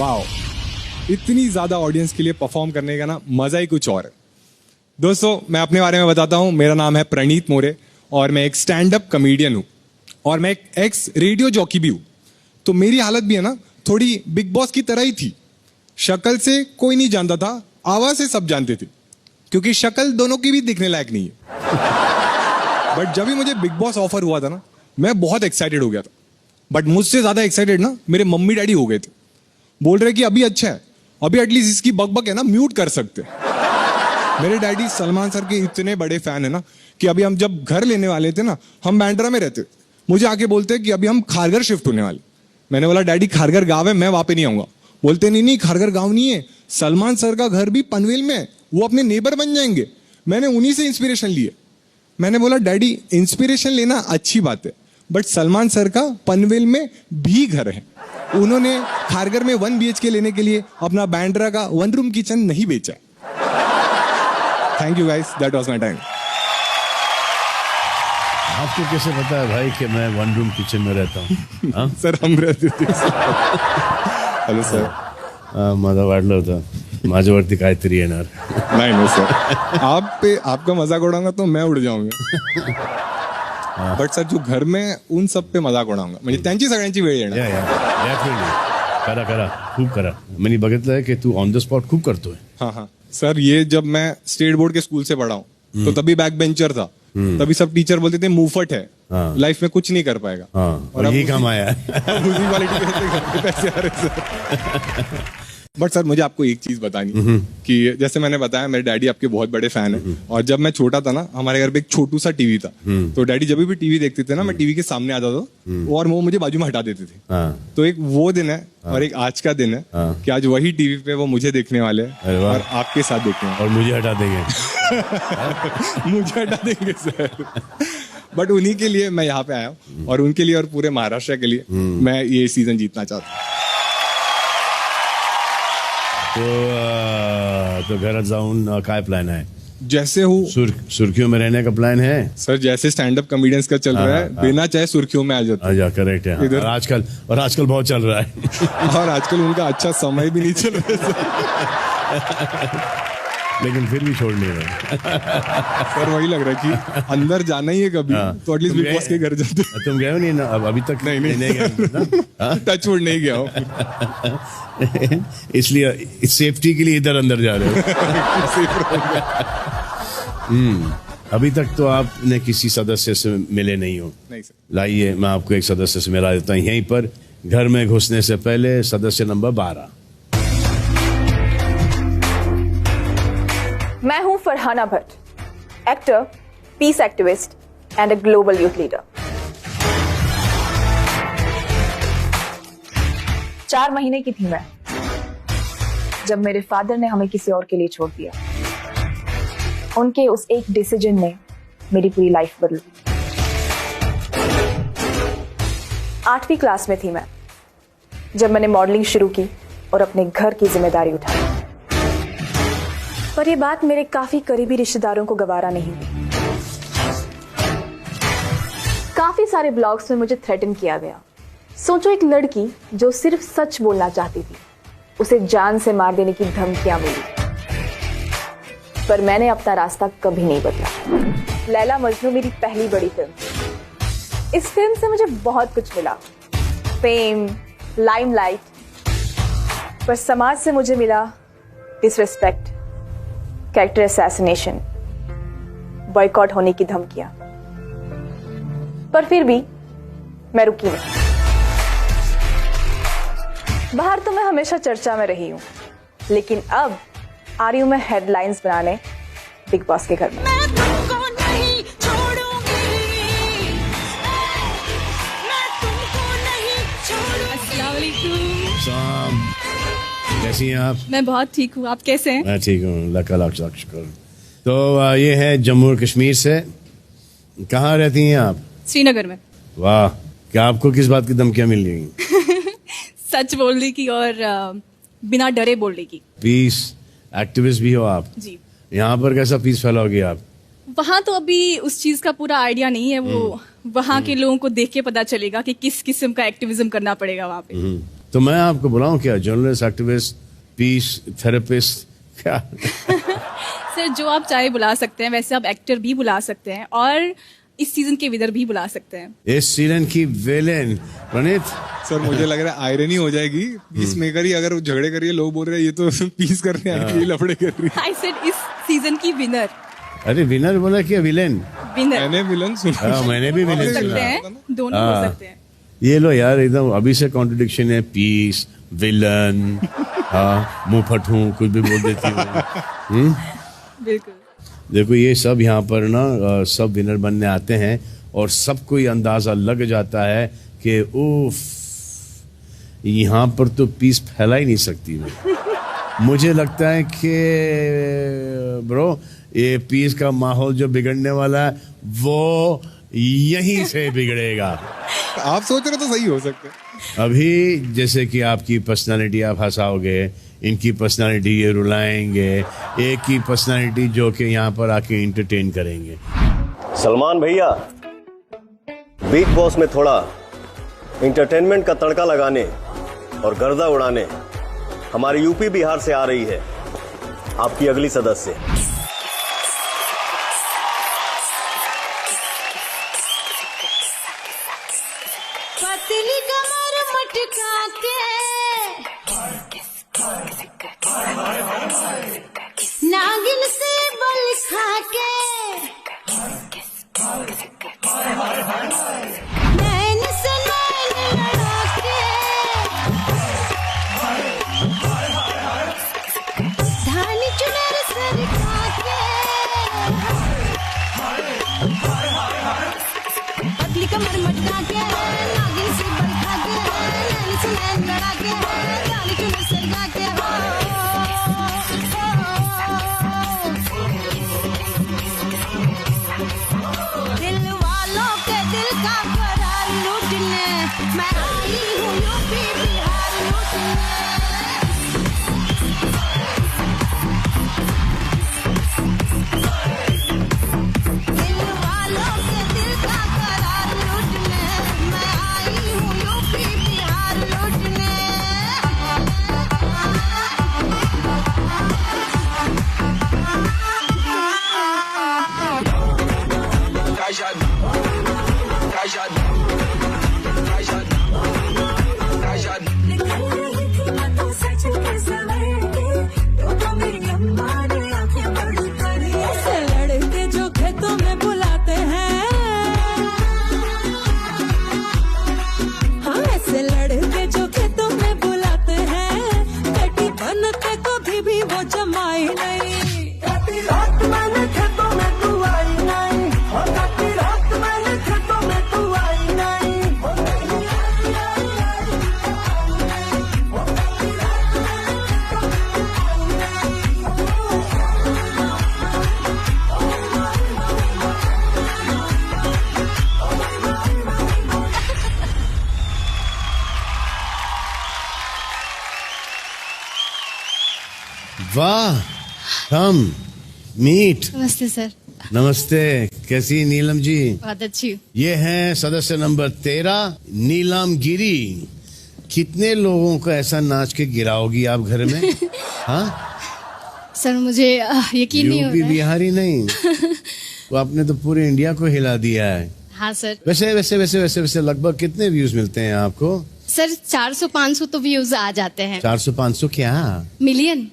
वाओ, इतनी ज्यादा ऑडियंस के लिए परफॉर्म करने का ना मजा ही कुछ और है. दोस्तों मैं अपने बारे में बताता हूं. मेरा नाम है प्रणीत मोरे और मैं एक स्टैंड अप कॉमेडियन हूं और मैं एक एक्स रेडियो जॉकी भी हूं. तो मेरी हालत भी है ना थोड़ी बिग बॉस की तरह ही थी. शक्ल से कोई नहीं जानता था, आवाज से सब जानते थे क्योंकि शक्ल दोनों की भी दिखने लायक नहीं है. बट जब भी मुझे बिग बॉस ऑफर हुआ था ना मैं बहुत एक्साइटेड हो गया था. बट मुझसे ज्यादा एक्साइटेड ना मेरे मम्मी डैडी हो गए थे. बोल रहे कि अभी अच्छा है, अभी एटलीस्ट इसकी बकबक है ना म्यूट कर सकते. मेरे डैडी सलमान सर के इतने बड़े फैन है ना कि अभी हम जब घर लेने वाले थे ना हम बैंड्रा में रहते. मुझे आके बोलते हैं कि अभी हम खारघर शिफ्ट होने वाले। मैंने बोला डैडी खारघर गाँव है, मैं वहां पे नहीं आऊंगा। बोलते नहीं खारघर गाँव नहीं है, सलमान सर का घर भी पनवेल में है, वो अपने नेबर बन जाएंगे। मैंने उन्हीं से इंस्पिरेशन लिए। मैंने बोला डैडी इंस्पिरेशन लेना अच्छी बात है, बट सलमान सर का पनवेल में भी घर है। उन्होंने खारघर में 1 BHK लेने के लिए अपना बैंड्रा का 1 रूम किचन नहीं बेचा। Thank you guys, that was my time. आपको कैसे पता है भाई कि मैं 1 रूम किचन में रहता हूँ? सर हम रहते थे। Hello sir. माझा वाढलं होतं, माझ्यावरती काहीतरी येणार. नहीं सर, आप पे आपका मजाक उड़ाऊंगा तो मैं उड़ जाऊंगा. बट सर जो घर में उन सब पे मजाक उडावंगा, म्हणजे त्यांची सगळ्यांची वेळ येणार. करा करा, खूप करा. मी बघितलंय की तू ऑन द स्पॉट खूप करतोय. हाँ सर, ये जब मैं स्टेट बोर्ड के स्कूल से पढ़ा हूँ तो तभी बैक बेंचर था. तभी सब टीचर बोलते थे मुंहफट है, लाइफ में कुछ नहीं कर पाएगा. और यही काम आया है. उसी क्वालिटी के पैसे आ रहे सर. बट सर मुझे आपको एक चीज बतानी कि जैसे मैंने बताया मेरे डैडी आपके बहुत बड़े फैन है. और जब मैं छोटा था ना, हमारे घर पे एक छोटू सा टीवी था. तो डैडी जब भी टीवी देखते थे ना, मैं टीवी के सामने आता था और वो मुझे बाजू में हटा देते थे. तो एक वो दिन है और एक आज का दिन है कि आज वही टीवी पे वो मुझे देखने वाले हैं और आपके साथ देखने वाले. और मुझे हटा देंगे. मुझे हटा देंगे सर. बट उन्हीं के लिए मैं यहाँ पे आया हूँ और उनके लिए और पूरे महाराष्ट्र के लिए मैं ये सीजन जीतना चाहता हूँ. तो घरात जाऊन काय प्लान है? जैसे हूँ सुर्खियों में रहने का प्लान है सर. जैसे स्टैंड अप कॉमेडियंस का चल रहा है, बिना चाहे सुर्खियों में आ जाता है. करेक्ट है. इधर और आजकल बहुत चल रहा है. और आजकल उनका अच्छा समय भी नहीं चल रहा है. लेकिन फिर भी छोड़ नहीं रहे. सर वही लग रहा है कि अंदर जाना ही है कभी तो एटलीस्ट बिग बॉस के घर जाते. तुम गए हो नहीं ना? अभी तक नहीं गया. टच वुड नहीं गया हूँ. इसलिए सेफ्टी के लिए इधर अंदर जा रहे हो. अभी तक तो आपने किसी सदस्य से मिले नहीं हो. नहीं सर. लाइए मैं आपको एक सदस्य से मिला देता हूँ यहीं पर. घर में घुसने से पहले सदस्य नंबर 12. मैं हूं Farhana Bhatt, actor, peace activist and a global youth leader. 4 महीने की थी मैं जब मेरे फादर ने हमें किसी और के लिए छोड़ दिया. उनके उस एक डिसीजन ने मेरी पूरी लाइफ बदल दी. 8वीं क्लास में थी मैं जब मैंने मॉडलिंग शुरू की और अपने घर की जिम्मेदारी उठाई. पर यह बात मेरे काफी करीबी रिश्तेदारों को गवारा नहीं हुई. काफी सारे ब्लॉग्स में मुझे थ्रेटन किया गया. सोचो, एक लड़की जो सिर्फ सच बोलना चाहती थी, उसे जान से मार देने की धमकियां मिली. पर मैंने अपना रास्ता कभी नहीं बदला. लैला मजनू मेरी पहली बड़ी फिल्म. इस फिल्म से मुझे बहुत कुछ मिला, फेम, लाइमलाइट. पर समाज से मुझे मिला डिसरिस्पेक्ट, कैरेक्टर असैसिनेशन, बॉयकॉट होने की धमकियां. पर फिर भी मैं रुकी नहीं. बाहर तो मैं हमेशा चर्चा में रही हूं, लेकिन अब आ रही हूं मैं हेडलाइंस बनाने बिग बॉस के घर में. कैसी हैं आप? मैं बहुत ठीक हूँ, आप कैसे हैं? मैं ठीक हूँ, लाख शुक्र. तो ये है जम्मू और कश्मीर से. कहाँ रहती हैं आप? श्रीनगर में. वाह, क्या आपको किस बात की धमकियां मिल रही? सच बोलने की और बिना डरे बोलने की. पीस एक्टिविस्ट भी हो आप? जी. यहाँ पर कैसा पीस फैलाओगे आप? वहाँ तो अभी उस चीज का पूरा आइडिया नहीं है. वो वहाँ के लोगों को देख के पता चलेगा कि किस किस्म का एक्टिविज्म करना पड़ेगा वहाँ पे. तो मैं आपको बुलाऊं क्या? जर्नलिस्ट, एक्टिविस्ट, पीस थेरेपिस्ट, क्या? सर जो आप चाहे बुला सकते हैं. वैसे आप एक्टर भी बुला सकते हैं और इस सीजन के विनर भी बुला सकते हैं. इस सीजन की विलेन प्रणीत. सर मुझे लग रहा है आयरनी हो जाएगी. पीस मेकर ही अगर झगड़े करिए, लोग बोल रहे हैं ये तो पीस करने आई है, लफड़े कर रही है. आई सेड इस सीजन की विनर. अरे विनर बोला क्या विलेन? विनर. मैंने विलन सुना. मैंने भी विलेन सुना. दोनों हो सकते हैं. ये लो यार, एकदम अभी से कॉन्ट्रडिक्शन है. पीस, विलन, हाँ, मुंह फट हूँ, कुछ भी बोल देती हूँ. बिल्कुल. देखो ये सब यहाँ पर ना सब विनर बनने आते हैं और सबको ये अंदाजा लग जाता है कि उफ, यहाँ पर तो पीस फैला ही नहीं सकती मैं। मुझे लगता है कि ब्रो ये पीस का माहौल जो बिगड़ने वाला है वो यहीं से बिगड़ेगा। आप सोच रहे तो सही हो सकते हैं। अभी जैसे कि आपकी पर्सनालिटी आप हंसाओगे, इनकी पर्सनालिटी ये रुलाएंगे, एक ही पर्सनालिटी जो कि यहाँ पर आके इंटरटेन करेंगे। सलमान भैया, बिग बॉस में थोड़ा इंटरटेनमेंट का तड़का लगाने और गर्दा उड़ाने हमारी यूपी बिहार से आ रही है आपकी अगली सदस्य। पतली कमर मटका के नागिन से बल खा के नैन से नैन लड़ा के धानी चुनर सर खा के पतली कमर मटका के नागिन से बल खा के नैन से नैन लड़ा के धानी चुनर सर खा के दिल वालों के दिल का करार लूटने मैं आई हूँ यूपी बिहार लूटने। दिल वालों के दिल का करार लूटने मैं आई हूँ यूपी बिहार लूटने। ऐसे लड़के जो खेतों में बुलाते हैं, हाँ ऐसे लड़के जो खेतों में बुलाते हैं, बेटी बनते कभी भी वो जमाई नहीं। काटी रात मैंने खेतों में तू आई नहीं, काटी रात मैंने खेतों में तू आई नहीं। वाह, कम मीट। नमस्ते सर। नमस्ते, कैसी नीलम जी? बहुत अच्छी। ये हैं सदस्य नंबर 13 नीलम गिरी। कितने लोगों को ऐसा नाच के गिराओगी आप घर में? हाँ सर मुझे यकीन नहीं हो यूपी रहा है। बिहारी नहीं तो आपने तो पूरे इंडिया को हिला दिया है। हाँ सर। वैसे वैसे वैसे वैसे वैसे लगभग कितने व्यूज मिलते हैं आपको? सर 400-500 तो व्यूज आ जाते हैं। 400-500 क्या? मिलियन।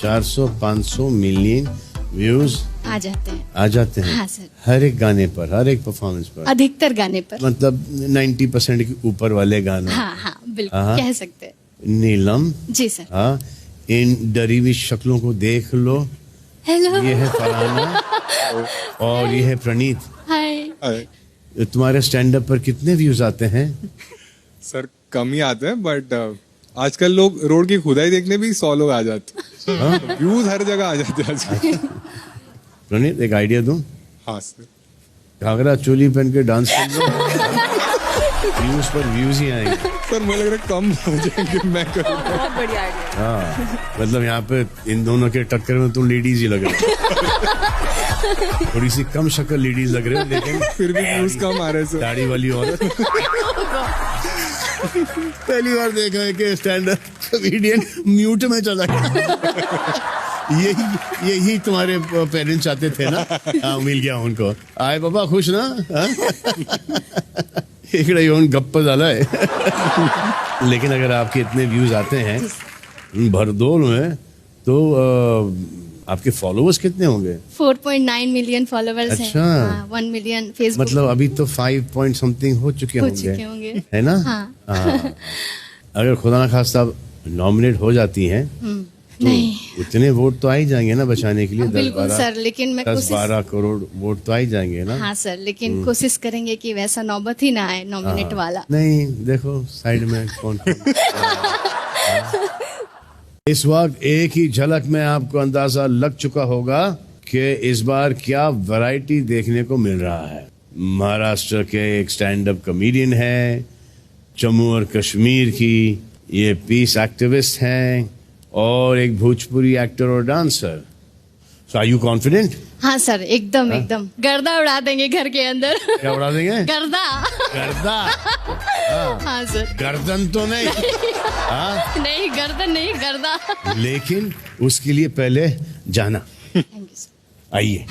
400-500 मिलियन व्यूज आ जाते हैं। आ जाते हैं। हाँ सर। हर एक गाने पर, हर एक परफॉर्मेंस पर, अधिकतर गाने पर। मतलब 90% के ऊपर वाले गानों। हाँ हाँ बिल्कुल हाँ। कह सकते हैं। नीलम जी सर। हाँ, इन डरी हुई शक्लों को देख लो। हेलो। ये है फरहाना और ये है प्रणीत। हाय। तुम्हारे स्टैंड अप पर कितने व्यूज आते हैं? सर कम ही आते हैं, बट आजकल लोग रोड की खुदाई देखने भी 100 लोग आ जाते हैं। व्यूज हर जगह आ जाते हैं आजकल। प्रणीत एक आइडिया दूं? हाँ सर। घाघरा चोली पहन के डांस कर लो, व्यूज पर व्यूज ही आएंगे। सर मुझे लग रहा है कम हो जाएंगे, मैं करूँ। बहुत बढ़िया आइडिया। हाँ, मतलब यहाँ पे इन दोनों के टक्कर में तुम लेडीज ही लग रहे हो। थोड़ी सी कम शक्ल लेडीज लग रहे हो, लेकिन फिर भी व्यूज कम आ रहे हैं। दाढ़ी वाली औरत। पहली बार देखा है कि स्टैंड अप कॉमेडियन म्यूट में चला गया। यही तुम्हारे पेरेंट्स चाहते थे ना? हाँ, मिल गया उनको। आए बाबा खुश ना? एक गप्पा डाला है। लेकिन अगर आपके इतने व्यूज आते हैं भरदौल में, तो आपके फॉलोअर्स कितने होंगे? 4.9 मिलियन फॉलोअर्स हैं। अच्छा। हाँ, 1 मिलियन फेसबुक। मतलब अभी तो 5 पॉइंट समथिंग हो चुके होंगे, है ना? हाँ। हाँ। अगर खुदा ना खास्ता नॉमिनेट हो जाती हैं नहीं उतने वोट तो आ ही जाएंगे ना बचाने के लिए। बिल्कुल सर, लेकिन मैं 10-12 करोड़ वोट तो आ ही जाएंगे ना। हाँ सर, लेकिन कोशिश करेंगे कि वैसा नौबत ही ना आए नॉमिनेट वाला। नहीं, देखो साइड में कौन इस वक्त एक ही झलक में आपको अंदाजा लग चुका होगा कि इस बार क्या वैरायटी देखने को मिल रहा है। महाराष्ट्र के एक स्टैंड अप कॉमेडियन है, जम्मू और कश्मीर की ये पीस एक्टिविस्ट हैं, और एक भोजपुरी एक्टर और dancer. So are you confident? हाँ सर, एकदम एकदम गर्दा उड़ा देंगे घर के अंदर। क्या उड़ा देंगे? गर्दा। गर्दा? हाँ सर। गर्दन तो नहीं। हाँ? नहीं, गर्दन नहीं, गर्दा। लेकिन उसके लिए पहले जाना। आइए।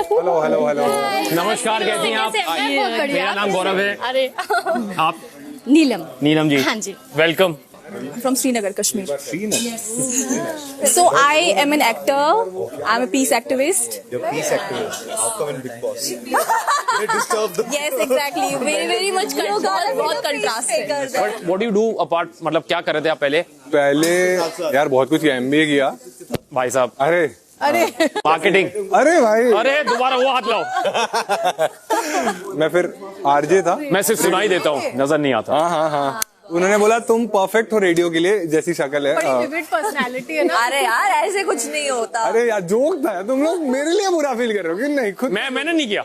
हेलो हेलो नमस्कार, कैसी हैं आप? मेरा नाम गौरव है। अरे आप? नीलम जी। हाँ जी। Welcome. From Srinagar, Kashmir. So I am an actor. I'm a peace activist. You're a peace activist. How come in Big Boss? They disturb the. Yes, exactly. Very much बहुत contrast है. But what do you do apart? मतलब क्या कर रहे थे आप पहले? पहले यार बहुत कुछ किया, MBA किया भाई साहब। अरे मार्केटिंग। अरे भाई, अरे दोबारा वो हाथ लाओ। मैं फिर RJ था। मैं सिर्फ सुनाई देता हूँ, नजर नहीं आता। हाँ। उन्होंने बोला तुम परफेक्ट हो रेडियो के लिए, जैसी शक्ल है। पर्सनालिटी है ना। अरे यार, ऐसे कुछ नहीं होता। अरे यार जोक था, तुम लोग मेरे लिए बुरा फील कर रहे हो कि नहीं? खुद मैंने नहीं किया।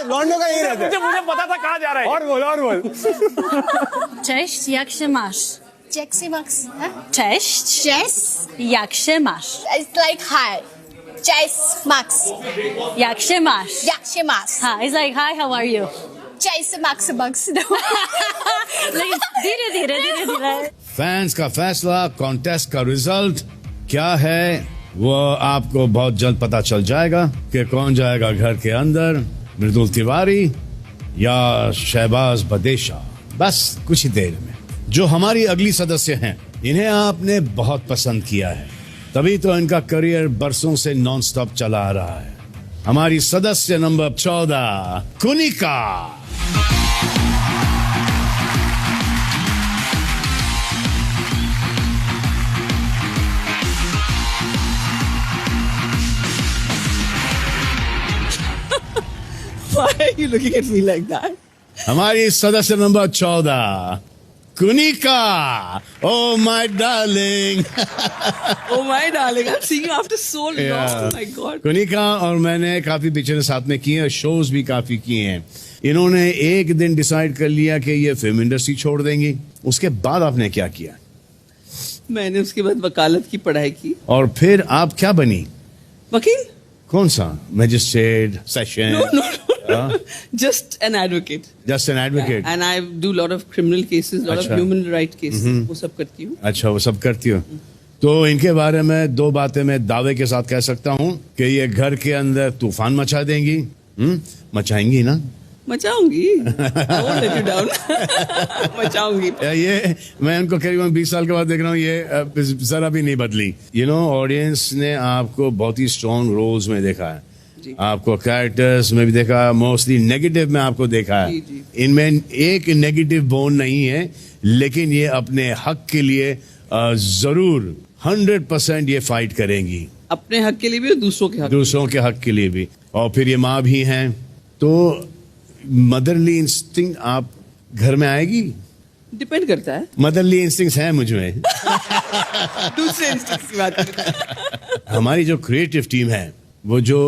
लॉन्डो का यही रहता है। मुझे पता था कहाँ जा रहा है। और बोल। Cześć, jak się masz? Jaxi Max. Cześć. Jess. Jak się masz? It's like hi. Jess Max. Jak się masz? Jak się masz? हाँ, it's like hi, how are you? Jess Max Max. धीरे धीरे। Fans का फैसला, contest का result क्या है वो आपको बहुत जल्द पता चल जाएगा कि कौन जाएगा घर के अंदर, मृदुल तिवारी या शहबाज बदेशा। बस कुछ ही देर में जो हमारी अगली सदस्य हैं, इन्हें आपने बहुत पसंद किया है, तभी तो इनका करियर बरसों से नॉन स्टॉप चला आ रहा है। हमारी सदस्य number 14 Kunika. Why are you looking at me like that? हमारी सदस्य number 14 Kunika. Oh my darling. Oh my darling, I'm seeing you after so long. Oh my God. Kunika और मैंने काफी पिक्चरें साथ में की हैं, शोज भी काफी किए हैं। इन्होंने एक दिन डिसाइड कर लिया कि ये फिल्म इंडस्ट्री छोड़ देंगी। उसके बाद आपने क्या किया? मैंने उसके बाद वकालत की पढ़ाई की। और फिर आप क्या बनी? वकील? कौन सा? Magistrate, session? No. Just an advocate. Just an advocate. And I do a lot of criminal cases, lot of human right cases. वो सब करती हूँ। अच्छा, वो सब करती हो। तो इनके बारे में दो बातें मैं दावे के साथ कह सकता हूँ कि ये घर के अंदर तूफान मचा देंगी। मचाएंगी ना? मचाऊंगी। I won't let you down. मचाऊंगी। ये मैं उनको करीबन 20 साल के बाद देख रहा हूँ, ये जरा भी नहीं बदली। ऑडियंस ने आपको बहुत ही स्ट्रॉन्ग रोल्स में देखा है, आपको कैरेक्टर्स में भी देखा, मोस्टली नेगेटिव में आपको देखा है। इनमें एक नेगेटिव बोन नहीं है, लेकिन ये अपने हक के लिए जरूर 100% ये फाइट करेंगी। अपने हक के लिए भी और दूसरों के हक के लिए भी। और फिर ये माँ भी हैं, तो मदरली इंस्टिंक्ट आप घर में आएगी? डिपेंड करता है। मदरली इंस्टिंक्ट्स हैं मुझ में। दूसरे इंस्टिंक्ट्स की बात करते। हमारी जो क्रिएटिव टीम है, वो जो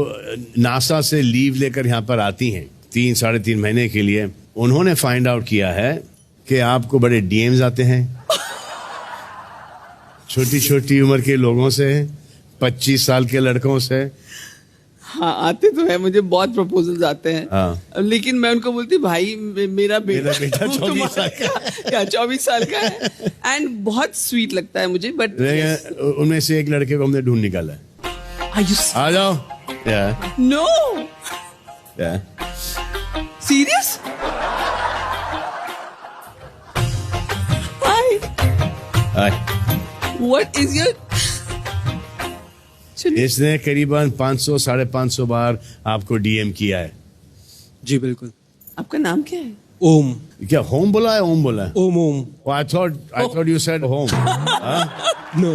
नासा से लीव लेकर यहाँ पर आती हैं 3-3.5 महीने के लिए, उन्होंने फाइंड आउट किया है कि आपको बड़े डीएम्स आते हैं छोटी छोटी उम्र के लोगों से, 25 साल के लड़कों से। हाँ, आते तो है, मुझे बहुत प्रपोजल्स आते हैं। हाँ। लेकिन मैं उनको बोलती भाई मेरा बेटा 24 साल का क्या 24 साल का है, एंड बहुत स्वीट लगता है मुझे। बट उनमें से एक लड़के को हमने ढूंढ निकाला है। आ जाओ। No. Serious? What is your? इसने करीबन 500-550 बार आपको डीएम किया है। जी बिल्कुल। आपका नाम क्या है? ओम। क्या होम बोला है? ओम बोला है? ओम। I thought you said home. No.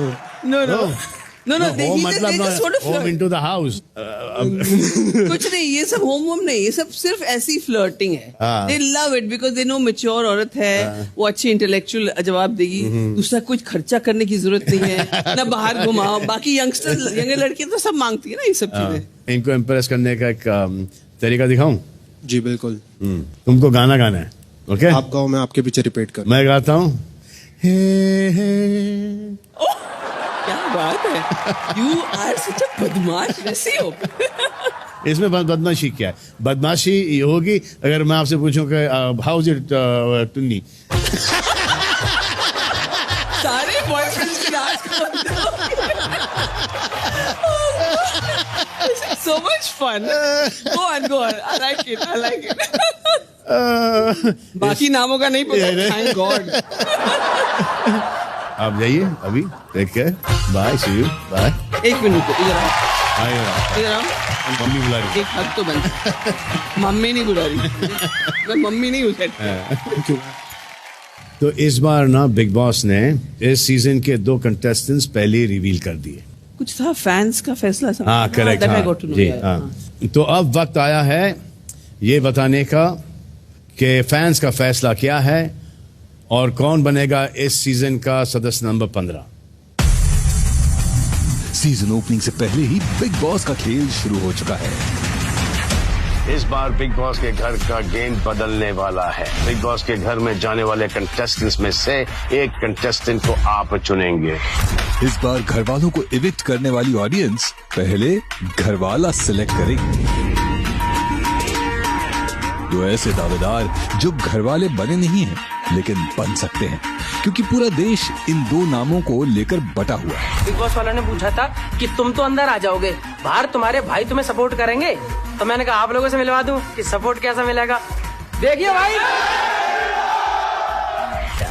Home मतलब home into the house. कुछ नहीं, ये सब होम नहीं, ये सब सिर्फ ऐसी फ्लर्टिंग है। They love it because they know mature औरत है, वो अच्छी इंटेलेक्चुअल जवाब देगी, दूसरा कुछ खर्चा करने की जरूरत नहीं है, ना बाहर घुमाओ। बाकी यंगर लड़कियां तो सब मांगती है ना ये सब चीजें। इनको इम्प्रेस करने का एक तरीका दिखाऊं? जी बिल्कुल। तुमको गाना गाना है, ओके? आप गाओ, मैं आपके पीछे रिपीट करूं। मैं गाता हूँ। क्या बात है, you are such a बदमाश, वैसे हो। इसमें बदमाशी क्या है? बदमाशी ये होगी अगर मैं आपसे पूछूं कि हाउ इज इट टुन्नी? सारे बॉयफ्रेंड्स की राज so much fun. Go on. I like it. बाकी नामों का नहीं पता। Thank God. आप जाइए अभी, take care, bye, see you, bye. एक मिनट, इधर आओ। मम्मी बुला रही। एक हद तो बनता। मम्मी नहीं बुला रही, मैं मम्मी नहीं हूँ। तो इस बार ना बिग बॉस ने इस सीजन के 2 कंटेस्टेंट्स पहले ही रिवील कर दिए। कुछ था फैंस का फैसला। हाँ करेक्ट, जी हाँ। तो अब वक्त आया है ये बताने का कि फैंस का फैसला क्या है और कौन बनेगा इस सीजन का सदस्य नंबर 15। सीजन ओपनिंग से पहले ही बिग बॉस का खेल शुरू हो चुका है। इस बार बिग बॉस के घर का गेम बदलने वाला है। बिग बॉस के घर में जाने वाले कंटेस्टेंट्स में से एक कंटेस्टेंट को आप चुनेंगे। इस बार घर वालों को इविक्ट करने वाली ऑडियंस पहले घर वाला सिलेक्ट करेगी। दो ऐसे दावेदार जो घर वाले बने नहीं हैं लेकिन बन सकते हैं, क्योंकि पूरा देश इन 2 नामों को लेकर बटा हुआ है। बिग बॉस वालों ने पूछा था कि तुम तो अंदर आ जाओगे, बाहर तुम्हारे भाई तुम्हें सपोर्ट करेंगे, तो मैंने कहा आप लोगों से मिलवा दूं कि सपोर्ट कैसा मिलेगा। देखिए भाई,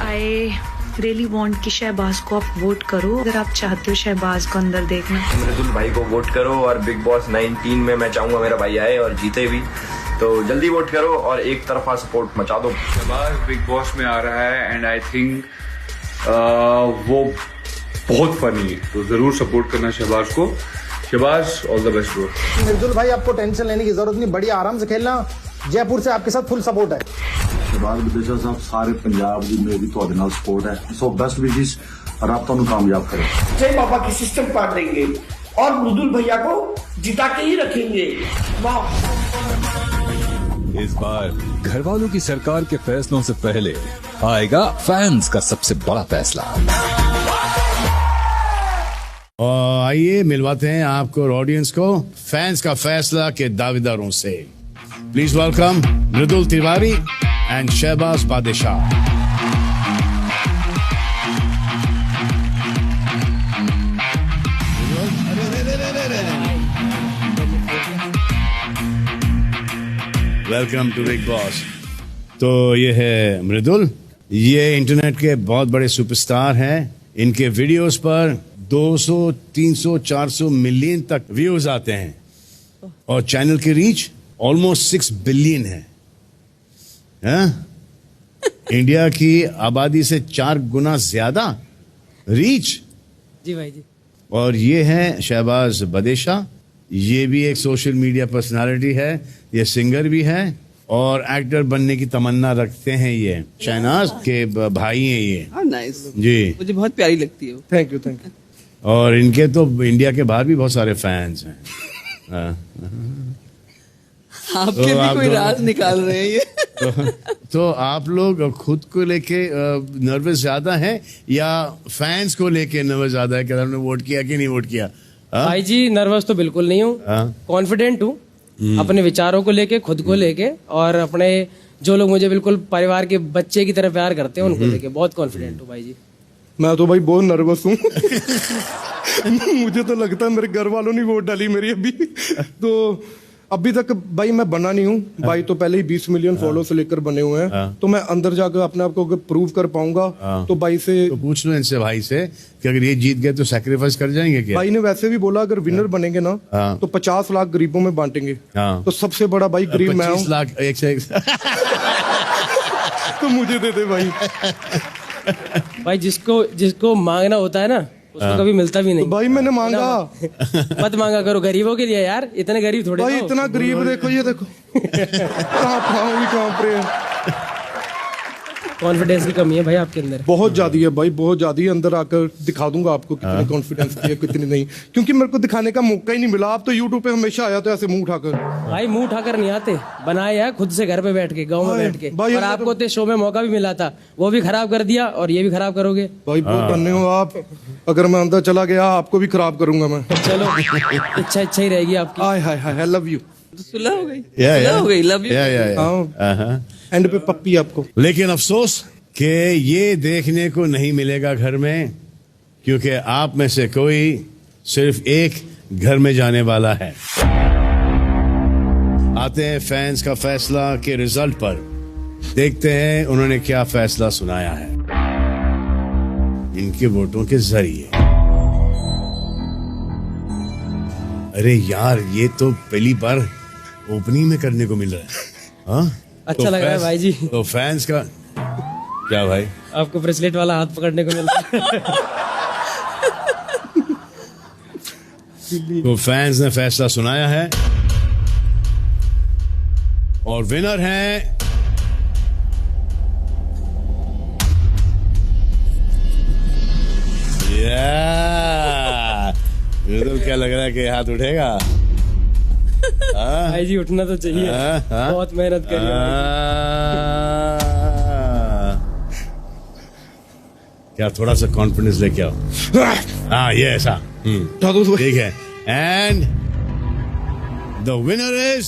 आई रियली वांट कि शहबाज को आप वोट करो, अगर आप चाहते हो शहबाज को अंदर देखना। मृदुल भाई को वोट करो और बिग बॉस 19 में मैं चाहूंगा मेरा भाई आए और जीते भी, तो जल्दी वोट करो और एक तरफा सपोर्ट मचा दो। शहबाज बिग बॉस में आ रहा है एंड आई थिंक वो बहुत फनी है, तो जरूर सपोर्ट करना शहबाज को। Shahbaz all the best bro. Mridul भाई आपको टेंशन लेने की जरूरत नहीं, बढ़िया आराम से खेलना। जयपुर से आपके साथ फुल सपोर्ट है। शहबाज बदेशा साहब सारे पंजाब ਦੀ ਮੇਰੀ ਤੁਹਾਡੇ ਨਾਲ सपोर्ट है, सो बेस्ट विशेस और आप ਤੁਹਾਨੂੰ कामयाब करें। जय बाबा की सिस्टम पार देंगे और मृदुल भैया को जिता के ही रखेंगे। वाह। इस बार घर वालों की सरकार के फैसलों से पहले आएगा फैंस का सबसे बड़ा फैसला। और आइए मिलवाते हैं आपको और ऑडियंस को फैंस का फैसला के दावेदारों से। Please welcome Mridul Tiwari and Shahbaz Badshah. Welcome to big boss. तो ये है मृदुल, ये इंटरनेट के बहुत बड़े सुपरस्टार हैं। इनके वीडियोस पर 200, 300, 400 मिलियन तक व्यूज आते हैं और चैनल की रीच ऑलमोस्ट 6 बिलियन है। इंडिया की आबादी से 4 गुना ज्यादा रीच। जी भाई जी। और ये है शहबाज बदेशा, ये भी एक सोशल मीडिया पर्सनालिटी है, ये सिंगर भी है और एक्टर बनने की तमन्ना रखते हैं। ये शहनाज के भाई हैं ये। नाइस जी, मुझे बहुत प्यारी लगती है। Thank you. और इनके तो इंडिया के बाहर भी बहुत सारे फैंस हैं। आपके भी कोई राज निकाल रहे हैं ये। तो आप लोग खुद को लेके नर्वस ज्यादा हैं या फैंस को लेके नर्वस ज्यादा है कि हमने वोट किया कि नहीं वोट किया? भाई जी नर्वस तो बिल्कुल नहीं हूँ, कॉन्फिडेंट हूँ अपने विचारों को लेके, खुद को लेके, और अपने जो लोग मुझे बिल्कुल परिवार के बच्चे की तरह प्यार करते हैं उनको लेके बहुत कॉन्फिडेंट हूँ भाई जी। मैं तो भाई बहुत नर्वस हूँ। मुझे तो लगता है मेरे घर वालों ने वोट डाली मेरी अभी, तो अभी तक भाई मैं बना नहीं हूँ भाई, तो पहले ही 20 मिलियन फॉलो से लेकर बने हुए हैं, तो मैं अंदर जाकर अपने आप को प्रूव कर पाऊंगा। तो भाई से तो पूछ लो इनसे भाई से कि अगर ये जीत गए तो सैक्रिफाइस कर जाएंगे क्या? भाई ने वैसे भी बोला अगर विनर बनेंगे ना तो 50 लाख गरीबों में बांटेंगे। तो सबसे बड़ा भाई गरीब मैं हूँ। 25 लाख एक से एक तो मुझे दे दे भाई। भाई जिसको मांगना होता है ना उसको कभी मिलता भी नहीं। तो भाई मैंने मांगा। मत मांगा करो गरीबों के लिए यार, इतने गरीब थोड़े भाई इतना गरीब देखो, ये देखो कहाँ पे कॉन्फिडेंस की कमी है भाई आपके अंदर, बहुत ज्यादा है भाई, बहुत ज्यादा है। अंदर आकर दिखा दूंगा आपको कितनी कॉन्फिडेंस की है कितनी नहीं, क्योंकि मेरे को दिखाने का मौका ही नहीं मिला। आप तो यूट्यूब पे हमेशा आया तो ऐसे मुंह उठाकर। भाई मुंह उठाकर नहीं आते, बनाए यार खुद से घर पे बैठ के, गाँव में बैठ के। और आपको तो शो में मौका भी मिला था, वो भी खराब कर दिया और ये भी खराब करोगे। भाई बहुत धन्य हो आप। अगर मैं अंदर चला गया आपको भी खराब करूंगा मैं। चलो इच्छा ही रहेगी आपकी। हाय हाय हाय, लव यू। सुलह हो गई, सुलह हो गई, लव यू। एंड पे पप्पी आपको। लेकिन अफसोस कि ये देखने को नहीं मिलेगा घर में, क्योंकि आप में से कोई सिर्फ एक घर में जाने वाला है। आते हैं फैंस का फैसला के रिजल्ट पर, देखते हैं उन्होंने क्या फैसला सुनाया है इनके वोटों के जरिए। अरे यार ये तो पहली बार ओपनिंग में करने को मिल रहा है। हाँ अच्छा लग रहा है भाई जी। तो फैंस का क्या भाई, आपको ब्रेसलेट वाला हाथ पकड़ने को मिला। तो फैंस ने फैसला सुनाया है और विनर है तो क्या लग रहा है कि हाथ उठेगा? भाई जी उठना तो चाहिए, बहुत मेहनत करी है। क्या थोड़ा सा कॉन्फिडेंस लेके आओ। हाँ ये ऐसा ठीक है। एंड द विनर इज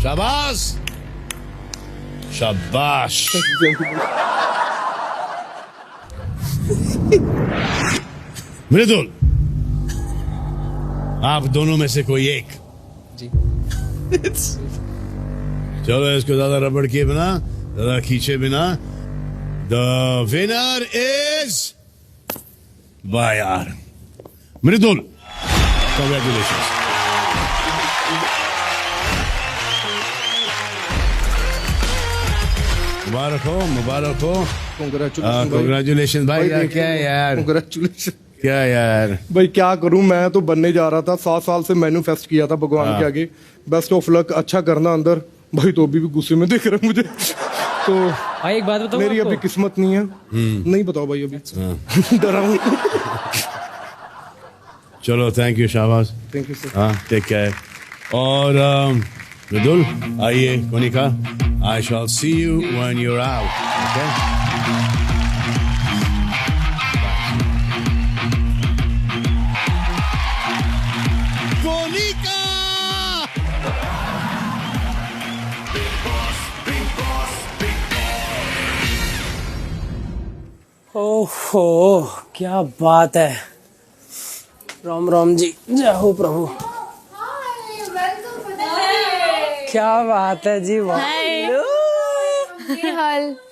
शाबाश शाबाश। मृदुल आप दोनों में से कोई एक जी। चलो इसको ज्यादा रबड़ किए बिना, ज्यादा खींचे बिना, द विनर इज यार मृदुल। कांग्रेचुलेशन। मुबारक हो, मुबारक हो। कांग्रेचुलेशन भाई। क्या यार, कांग्रेचुलेशन। क्या यार भाई क्या करूं, मैं तो बनने जा रहा था, 7 साल से मैन्युफेस्ट किया था भगवान के आगे। बेस्ट ऑफ लक, अच्छा करना अंदर। भाई तो अभी भी गुस्से में देख रहा मुझे। तो भाई एक बात बताओ, मेरी अभी किस्मत नहीं है। नहीं बताओ भाई अभी, डरा हूं। चलो थैंक यू शाबाश। Thank you sir. हाँ टेक केयर। और मृदुल आइए Konika, I shall see you when you are out. Okay ओहो क्या बात है। राम राम जी, जय हो प्रभु। क्या बात है जी।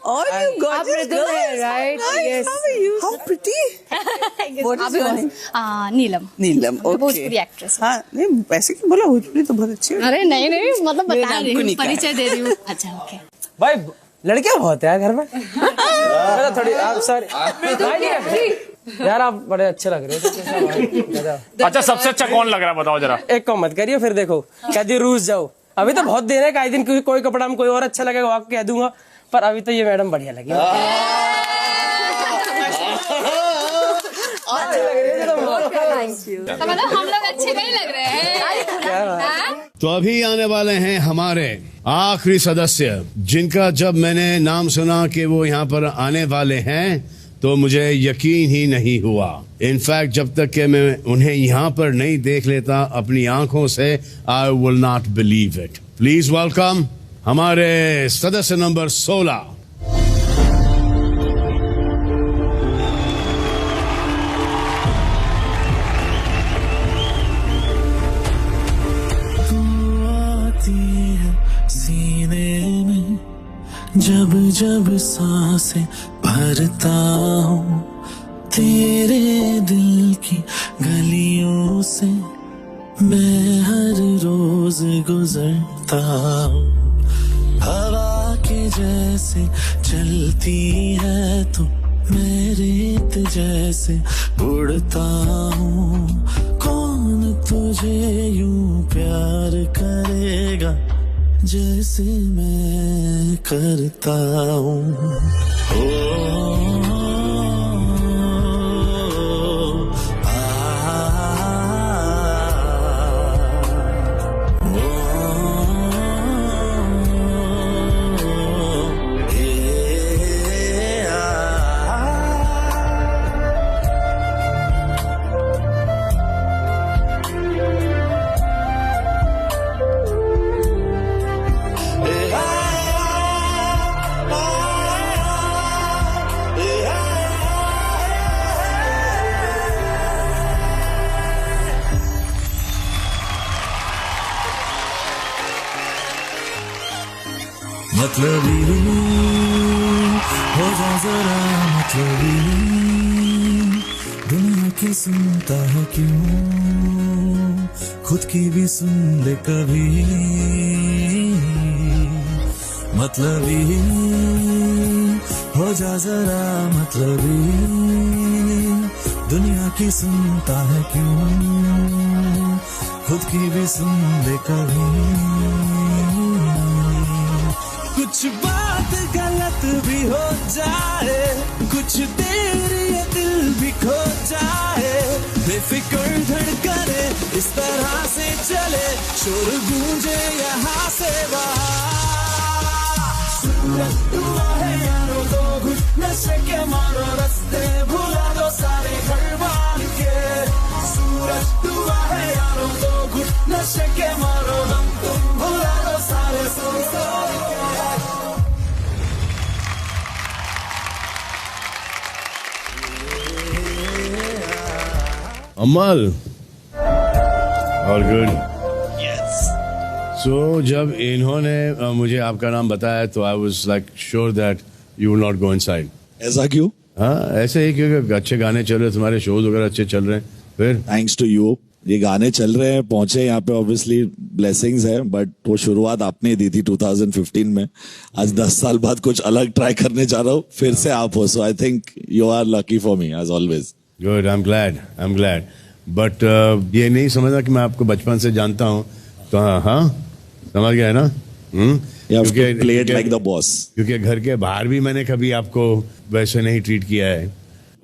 All you gorgeous girls, right? Yes. How are you? How pretty. What is your name? Neelam. Neelam, okay. Bhojpuri actress. हाँ, नहीं वैसे क्यों बोला, भोजपुरी तो बहुत अच्छी है। अरे नहीं नहीं, मतलब बता रही हूँ, कुनिका। परिचय दे रही हूँ। अच्छा ओके। भाई लड़कियां बहुत है घर में। थोड़ी आप सॉरी यार, आप बड़े अच्छे लग रहे हो। अच्छा सबसे अच्छा कौन लग रहा है बताओ जरा। एक कम मत करिए फिर, देखो कहती रूस जाओ। अभी तो बहुत देर है, कई दिन कोई कपड़ा में कोई और अच्छा लगेगा आपको कह दूंगा, पर अभी तो ये मैडम बढ़िया लगी। मतलब हम लोग अच्छे नहीं लग रहे हैं। तो अभी आने वाले हैं हमारे आखिरी सदस्य, जिनका जब मैंने नाम सुना कि वो यहाँ पर आने वाले हैं तो मुझे यकीन ही नहीं हुआ। इनफैक्ट जब तक कि मैं उन्हें यहाँ पर नहीं देख लेता अपनी आंखों से, I will not believe it. Please welcome हमारे सदस्य नंबर 16। जब जब सांसें भरता हूँ तेरे दिल की गलियों से मैं हर रोज गुजरता हूँ। हवा के जैसे चलती है तू, मैं रेत जैसे उड़ता हूँ। कौन तुझे यूं प्यार करेगा जैसे मैं करता हूँ। मतलबी हो जा जरा मतलबी, दुनिया की सुनता है क्यों, खुद की भी सुन ले कभी। मतलबी हो जा जरा मतलबी, दुनिया की सुनता है क्यों, खुद की भी सुन ले कभी। कुछ बात गलत भी हो जाए, कुछ देर ये दिल भी खो जाए, बेफिक्र धड़कने इस तरह से चले, शोर गूंजे यहाँ से वहाँ। सूरज हुआ है यारों दो घुट नशे के मारो, रास्ते भुला दो सारे घर बार के। सूरज हुआ है यारों दो घुट नशे के मारो, हम तुम भुला दो सारे संसार के। अमल, और गुड। सो जब इन्होंने मुझे आपका नाम बताया तो I was like sure that you will not go inside. ऐसा क्यों? हाँ, ऐसे ही क्योंकि अच्छे गाने चल रहे, तुम्हारे शोज वगैरह अच्छे चल रहे हैं। फिर थैंक्स टू यू, ये गाने चल रहे हैं, पहुंचे यहाँ पे, ऑब्वियसली ब्लेसिंग्स है, बट वो शुरुआत आपने दी थी 2015 में। आज 10 साल बाद कुछ अलग ट्राई करने जा रहा हूँ, फिर से आप हो, so I think you are lucky for me as always. Good, I am glad. But ये नहीं समझना कि मैं आपको बचपन से जानता हूँ, तो हाँ समझ गया है ना। प्लेड लाइक द बॉस, क्योंकि घर के बाहर भी मैंने कभी आपको वैसे नहीं ट्रीट किया है।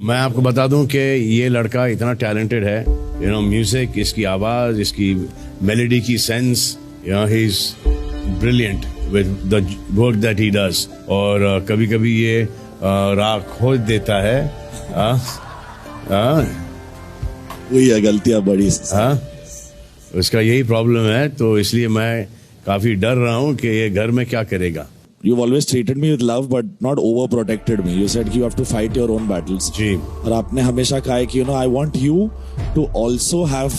मैं आपको बता दूं कि ये लड़का इतना टैलेंटेड है, यू नो, म्यूजिक, इसकी आवाज, इसकी मेलोडी की sense, you know, he is brilliant with the work that he does. और कभी कभी ये राग खोज देता है। वही है, गलतियां बड़ी। हाँ, उसका यही प्रॉब्लम है, तो इसलिए मैं काफी डर रहा हूँ कि ये घर में क्या करेगा। You've always treated me with love, but not overprotected me. You said you have to fight your own battles. जी। और आपने हमेशा कहा है कि I want you to also have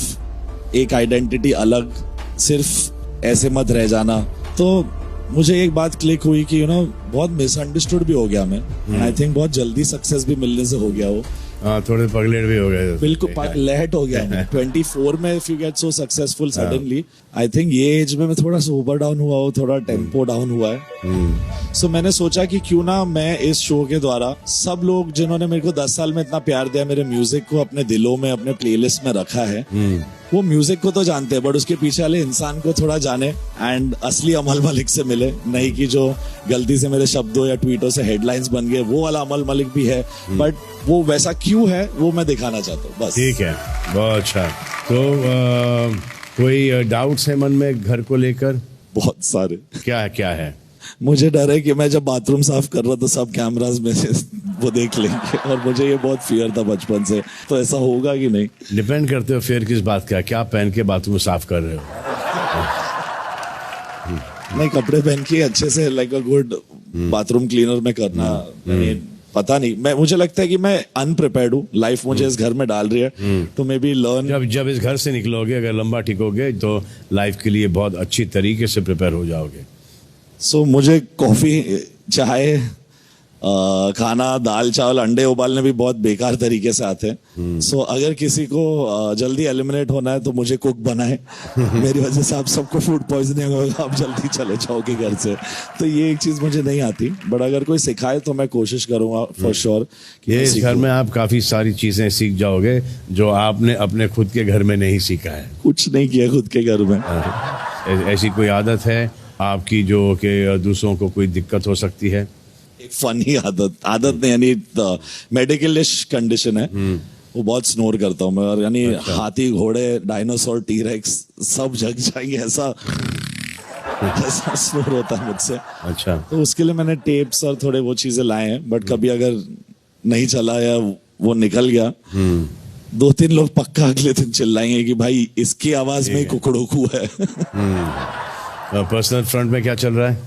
एक आइडेंटिटी अलग, सिर्फ ऐसे मत रह जाना। तो मुझे एक बात क्लिक हुई कि बहुत मिसअंडरस्टूड भी हो गया मैं, एंड आई थिंक बहुत जल्दी सक्सेस भी मिलने से हो गया वो। हाँ, थोड़े पगलेट भी हो गए, बिल्कुल लेट हो गया मैं 24 में। If you get so successful suddenly, I think ये एज में मैं थोड़ा सा ओवर डाउन हुआ हूँ, थोड़ा टेम्पो डाउन हुआ है। सो मैंने सोचा कि क्यों ना मैं इस शो के द्वारा सब लोग जिन्होंने मेरे को 10 साल में इतना प्यार दिया, मेरे म्यूजिक को अपने दिलों में, अपने प्लेलिस्ट में रखा है, वो म्यूजिक को तो जानते हैं, बट उसके पीछे वाले इंसान को थोड़ा जाने, एंड असली अमल मलिक से मिले। नहीं कि जो गलती से मेरे शब्दों या ट्वीटों से हेडलाइंस बन गए, वो वाला अमल मलिक भी है, बट वो वैसा क्यों है वो मैं दिखाना चाहता हूँ, बस। ठीक है, बहुत अच्छा। तो कोई डाउट्स है मन में घर को लेकर? बहुत सारे। क्या है? मुझे डर है कि मैं जब बाथरूम साफ कर रहा तो सब कैमरास में से वो देख लेंगे, और मुझे ये बहुत फियर था बचपन से। तो ऐसा होगा कि नहीं? डिपेंड करते हो फियर किस बात का, क्या पहन के बाथरूम साफ कर रहे हो? नहीं, कपड़े पहन के अच्छे से like a good bathroom cleaner में करना। पता नहीं, मुझे लगता है कि मैं अनप्रिपेयर्ड हूँ, लाइफ मुझे इस घर में डाल रही है, तो मे बी लर्न। जब इस घर से निकलोगे, अगर लंबा टिकोगे तो लाइफ के लिए बहुत अच्छी तरीके से प्रिपेयर हो जाओगे। सो मुझे कॉफी चाय, खाना, दाल चावल, अंडे उबालने भी बहुत बेकार तरीके से आते हैं. सो अगर किसी को जल्दी एलिमिनेट होना है तो मुझे कुक बनाए. मेरी वजह से आप सबको फूड पॉइजनिंग होगा, आप जल्दी चले जाओगे घर से. तो ये एक चीज मुझे नहीं आती, बट अगर कोई सिखाए तो मैं कोशिश करूंगा फॉर श्योर. ये इस घर में आप काफी सारी चीजें सीख जाओगे जो आपने अपने खुद के घर में नहीं सीखा है. कुछ नहीं किया खुद के घर में. ऐसी कोई आदत है आपकी जो कि दूसरों को कोई दिक्कत हो सकती है? एक फनी आदत नहीं, यानी मेडिकल कंडीशन है. वो बहुत स्नोर करता हूँ मैं, और यानी हाथी, घोड़े, डायनासोर, टीरेक्स सब जग जाएंगे ऐसा स्नोर होता है मुझसे. अच्छा. तो उसके लिए मैंने टेप्स और थोड़े वो चीजें लाए हैं, बट कभी अगर नहीं चला या वो निकल गया, 2-3 लोग पक्का अगले दिन चिल्लाएंगे कि भाई इसकी आवाज में कुकड़ोकू है. पर्सनल फ्रंट में क्या चल रहा है?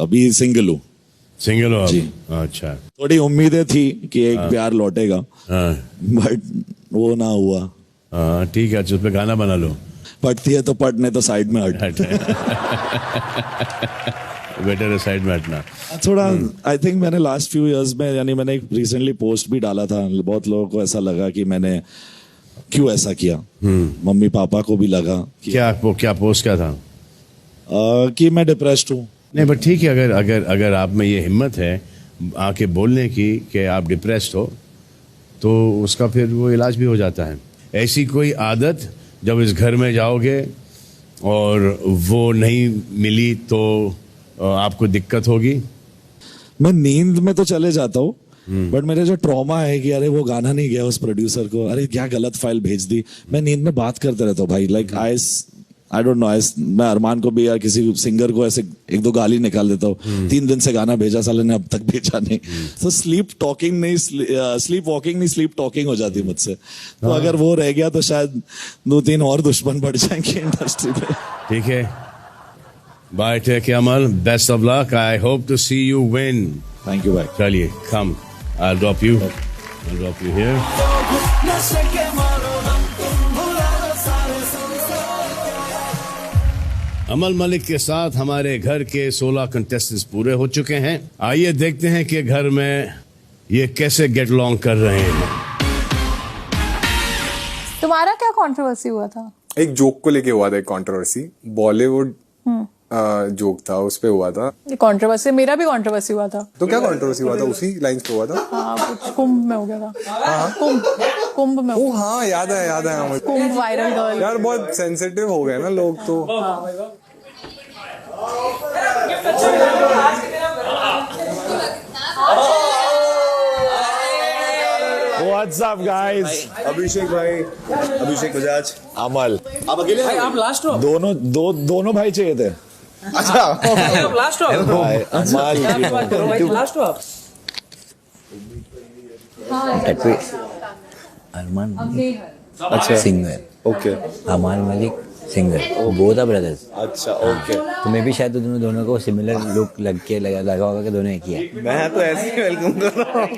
अभी सिंगल हूँ. सिंगल हो जी. अच्छा. थोड़ी उम्मीदें थी कि एक प्यार लौटेगा, बट वो ना हुआ. ठीक है, उस पे गाना बना लो. पटती है तो पट, नहीं तो साइड में हट. बेटर है साइड में हटना. थोड़ा आई थिंक मैंने लास्ट फ्यू इयर्स में, यानी मैंने एक रिसेंटली पोस्ट भी डाला था, बहुत लोगों को ऐसा लगा कि मैंने क्यों ऐसा किया. मम्मी पापा को भी लगा कि क्या पोस्ट क्या था? कि मैं डिप्रेस्ड हूँ. नहीं, बट ठीक है, अगर आप में ये हिम्मत है आके बोलने की कि आप डिप्रेस्ड हो, तो उसका फिर वो इलाज भी हो जाता है. ऐसी कोई आदत जब इस घर में जाओगे और वो नहीं मिली तो आपको दिक्कत होगी? मैं नींद में तो चले जाता हूँ, बट मेरे जो ट्रॉमा है कि अरे वो गाना नहीं गया उस प्रोड्यूसर को, अरे क्या गलत फाइल भेज दी, मैं नींद में बात करते रहता हूँ भाई. लाइक आई डोंट नो, मैं अरमान को भी या किसी सिंगर को ऐसे 1-2 गाली निकाल देता हूँ. 3 दिन से गाना भेजा, साले ने अब तक भेजा नहीं. तो स्लीप वॉकिंग नहीं, स्लीप टॉकिंग हो जाती मुझसे. तो अगर वो रह गया तो शायद 2-3 और दुश्मन बढ़ जाएंगे इंडस्ट्री में. ठीक है, bye, take care Amal, best of luck, I hope to see you win. Thank you भाई. चलिए, कम, I'll drop you here. अमल मलिक के साथ हमारे घर के 16 कंटेस्टेंट्स पूरे हो चुके हैं. आइए देखते हैं कि घर में ये कैसे गेट लॉन्ग कर रहे हैं. तुम्हारा क्या कंट्रोवर्सी हुआ था? एक जोक को लेके हुआ था, एक कंट्रोवर्सी, बॉलीवुड जोक था, उस पे हुआ था. ये कंट्रोवर्सी, मेरा भी कंट्रोवर्सी हुआ था. तो क्या कंट्रोवर्सी हुआ था? उसी लाइंस पे हुआ था. हाँ, कुछ कुंभ में हो गया था. कुंभ में. ओ हाँ, याद है मुझे. कुंभ वायरल गर्ल. यार बहुत सेंसिटिव हो गए ना लोग तो. What's up guys? अभिषेक भाई, अभिषेक बजाज, अमल. आप अकेले? भाई आप लास्ट हो? दोनों भाई चाहिए थे. अच्छा. आप लास्ट हो? अमल लास्ट हो आप? अरमान अच्छा, singer. Okay. Amaan Malik singer. Both are brothers. अच्छा, ओके. तुम्हें भी शायद दोनों को सिमिलर लुक लगा होगा कि दोनों एक ही है. मैं तो ऐसे ही वेलकम कर रहा हूँ.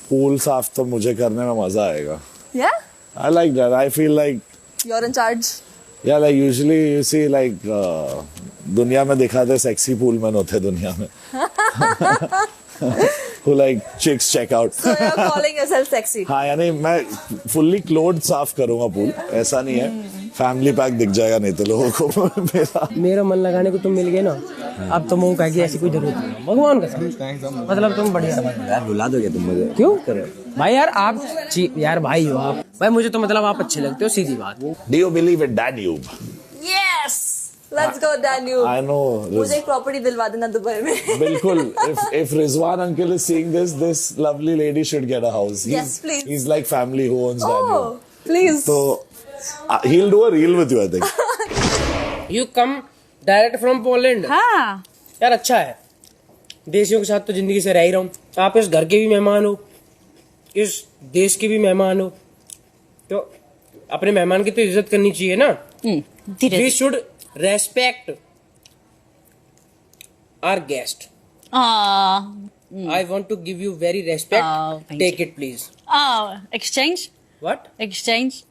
पूल साफ तो मुझे करने में मजा आएगा. Yeah? I like that. I feel like You're in charge. Yeah, like usually you see like दुनिया में दिखाते सेक्सी पूल मैन होते दुनिया में. Who like chicks check out. So you're calling yourself sexy? हाँ, यानी मैं fully clothed साफ करूँगा पूल, ऐसा नहीं है. फैमिली पैक दिख जाएगा नहीं तो लोगों को. मेरा मन लगाने को तुम मिल गए ना, अब तो मुंह कह कि ऐसी कोई जरूरत नहीं. भगवान कसम, मतलब तुम बढ़िया. यार रुला दोगे तुम मुझे? क्यों भाई? यार आप यार भाई हो आप. भाई मुझे तो मतलब आप अच्छे लगते हो, सीधी बात. Do you believe in Danube? Yes. Let's go Danube. I know. मुझे एक प्रॉपर्टी दिलवा देना दुबई में. बिल्कुल. If Rizwan uncle is seeing this lovely lady should get a house. Yes, please. He's like family who owns Danube. Oh, please. So he'll do a reel with you, I think. You come direct from Poland. हाँ. यार अच्छा है, देशियों के साथ तो जिंदगी से रह ही रहा हूँ. आप इस घर के भी मेहमान हो, इस देश के भी मेहमान हो, तो अपने मेहमान की तो इज्जत करनी चाहिए ना. We should respect our guest. I want to give you very respect. Take it, please. Exchange? What? Exchange?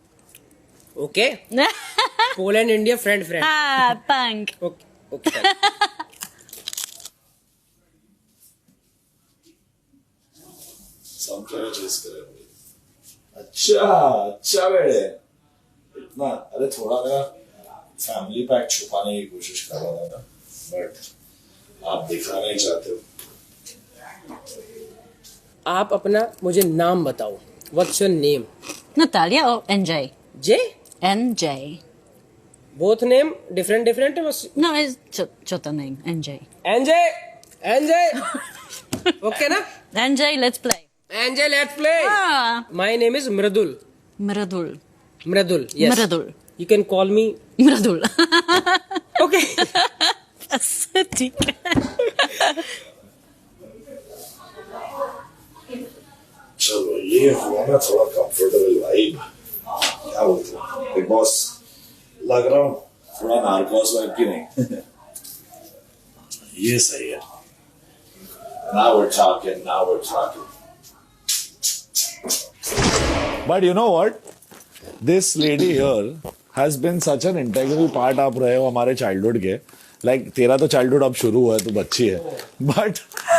Okay. Poland, India, friend. Punk. Okay. क्या चीज करे। अच्छा बेटे इतना, अरे थोड़ा मेरा फैमिली पैक छुपाने की कोशिश कर रहा था, बट आप दिखा नहीं चाहते हो। आप अपना मुझे नाम बताओ। What's your name? Natalia or NJ? J? NJ. Both name different or No, it's Chota name, NJ. NJ. Okay na? NJ, let's play. NJ, let's play. My name is Mridul. Mridul, yes. Mridul. You can call me Mridul. Okay. ठीक है। चलो ये हुआ ना थोड़ा comfortable vibe. क्या बोलते हो बिग बॉस, लग रहा हूँ थोड़ा नार्कोस वाइब की नहीं। ये सही है। Now we're talking. But you know what? This lady here has been such an integral part आप रहे हो हमारे childhood के। Like तेरा तो childhood अब शुरू हुआ है, तो बच्ची है, but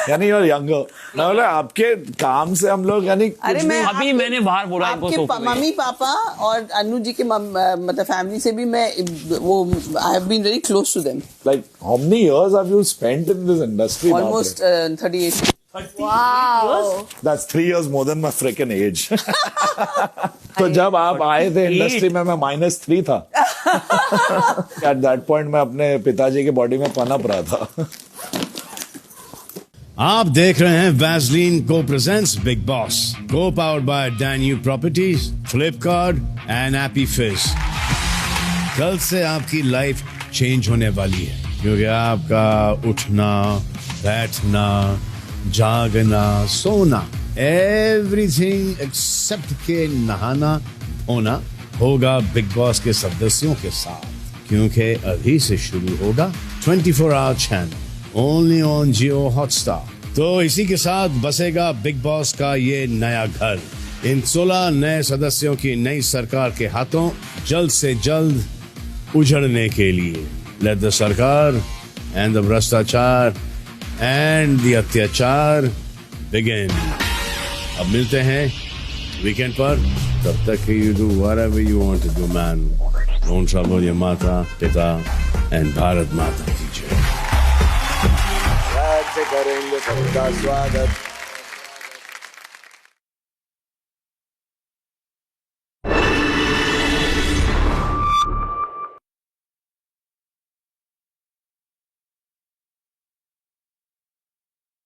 यानी you're younger। मैं बोला आपके काम से हम लोग यानी अरे मैं अभी मैंने बाहर बोला आपके मम्मी पापा और अनु जी के मतलब फैमिली से भी मैं वो I have been very close to them. Like how many years have you spent in this industry? Almost 38. Wow. That's 3 years more than my freaking age. तो जब आप आए थे इंडस्ट्री में मैं -3 था। At that point मैं अपने पिताजी के बॉडी में पनप रहा था। आप देख रहे हैं वैसलीन को प्रेजेंट्स बिग बॉस, को powered by Danube properties, Flipkart and AP फिज। कल से आपकी लाइफ चेंज होने वाली है, क्योंकि आपका उठना, बैठना, जागना, सोना, एवरीथिंग एक्सेप्ट के नहाना धोना होगा बिग बॉस के सदस्यों के साथ, क्योंकि अभी से शुरू होगा 24 hour channel only on Jio Hotstar. तो इसी के साथ बसेगा बिग बॉस का ये नया घर, इन 16 नए सदस्यों की नई सरकार के हाथों जल्द से जल्द उजड़ने के लिए। Let the sarkar and the bhrashtachar and the atyachar begin. अब मिलते हैं वीकेंड पर, तब तक you do whatever you want to do man. Don't trouble your mata pita and Bharat माता की जय। करेंगे सबका स्वागत।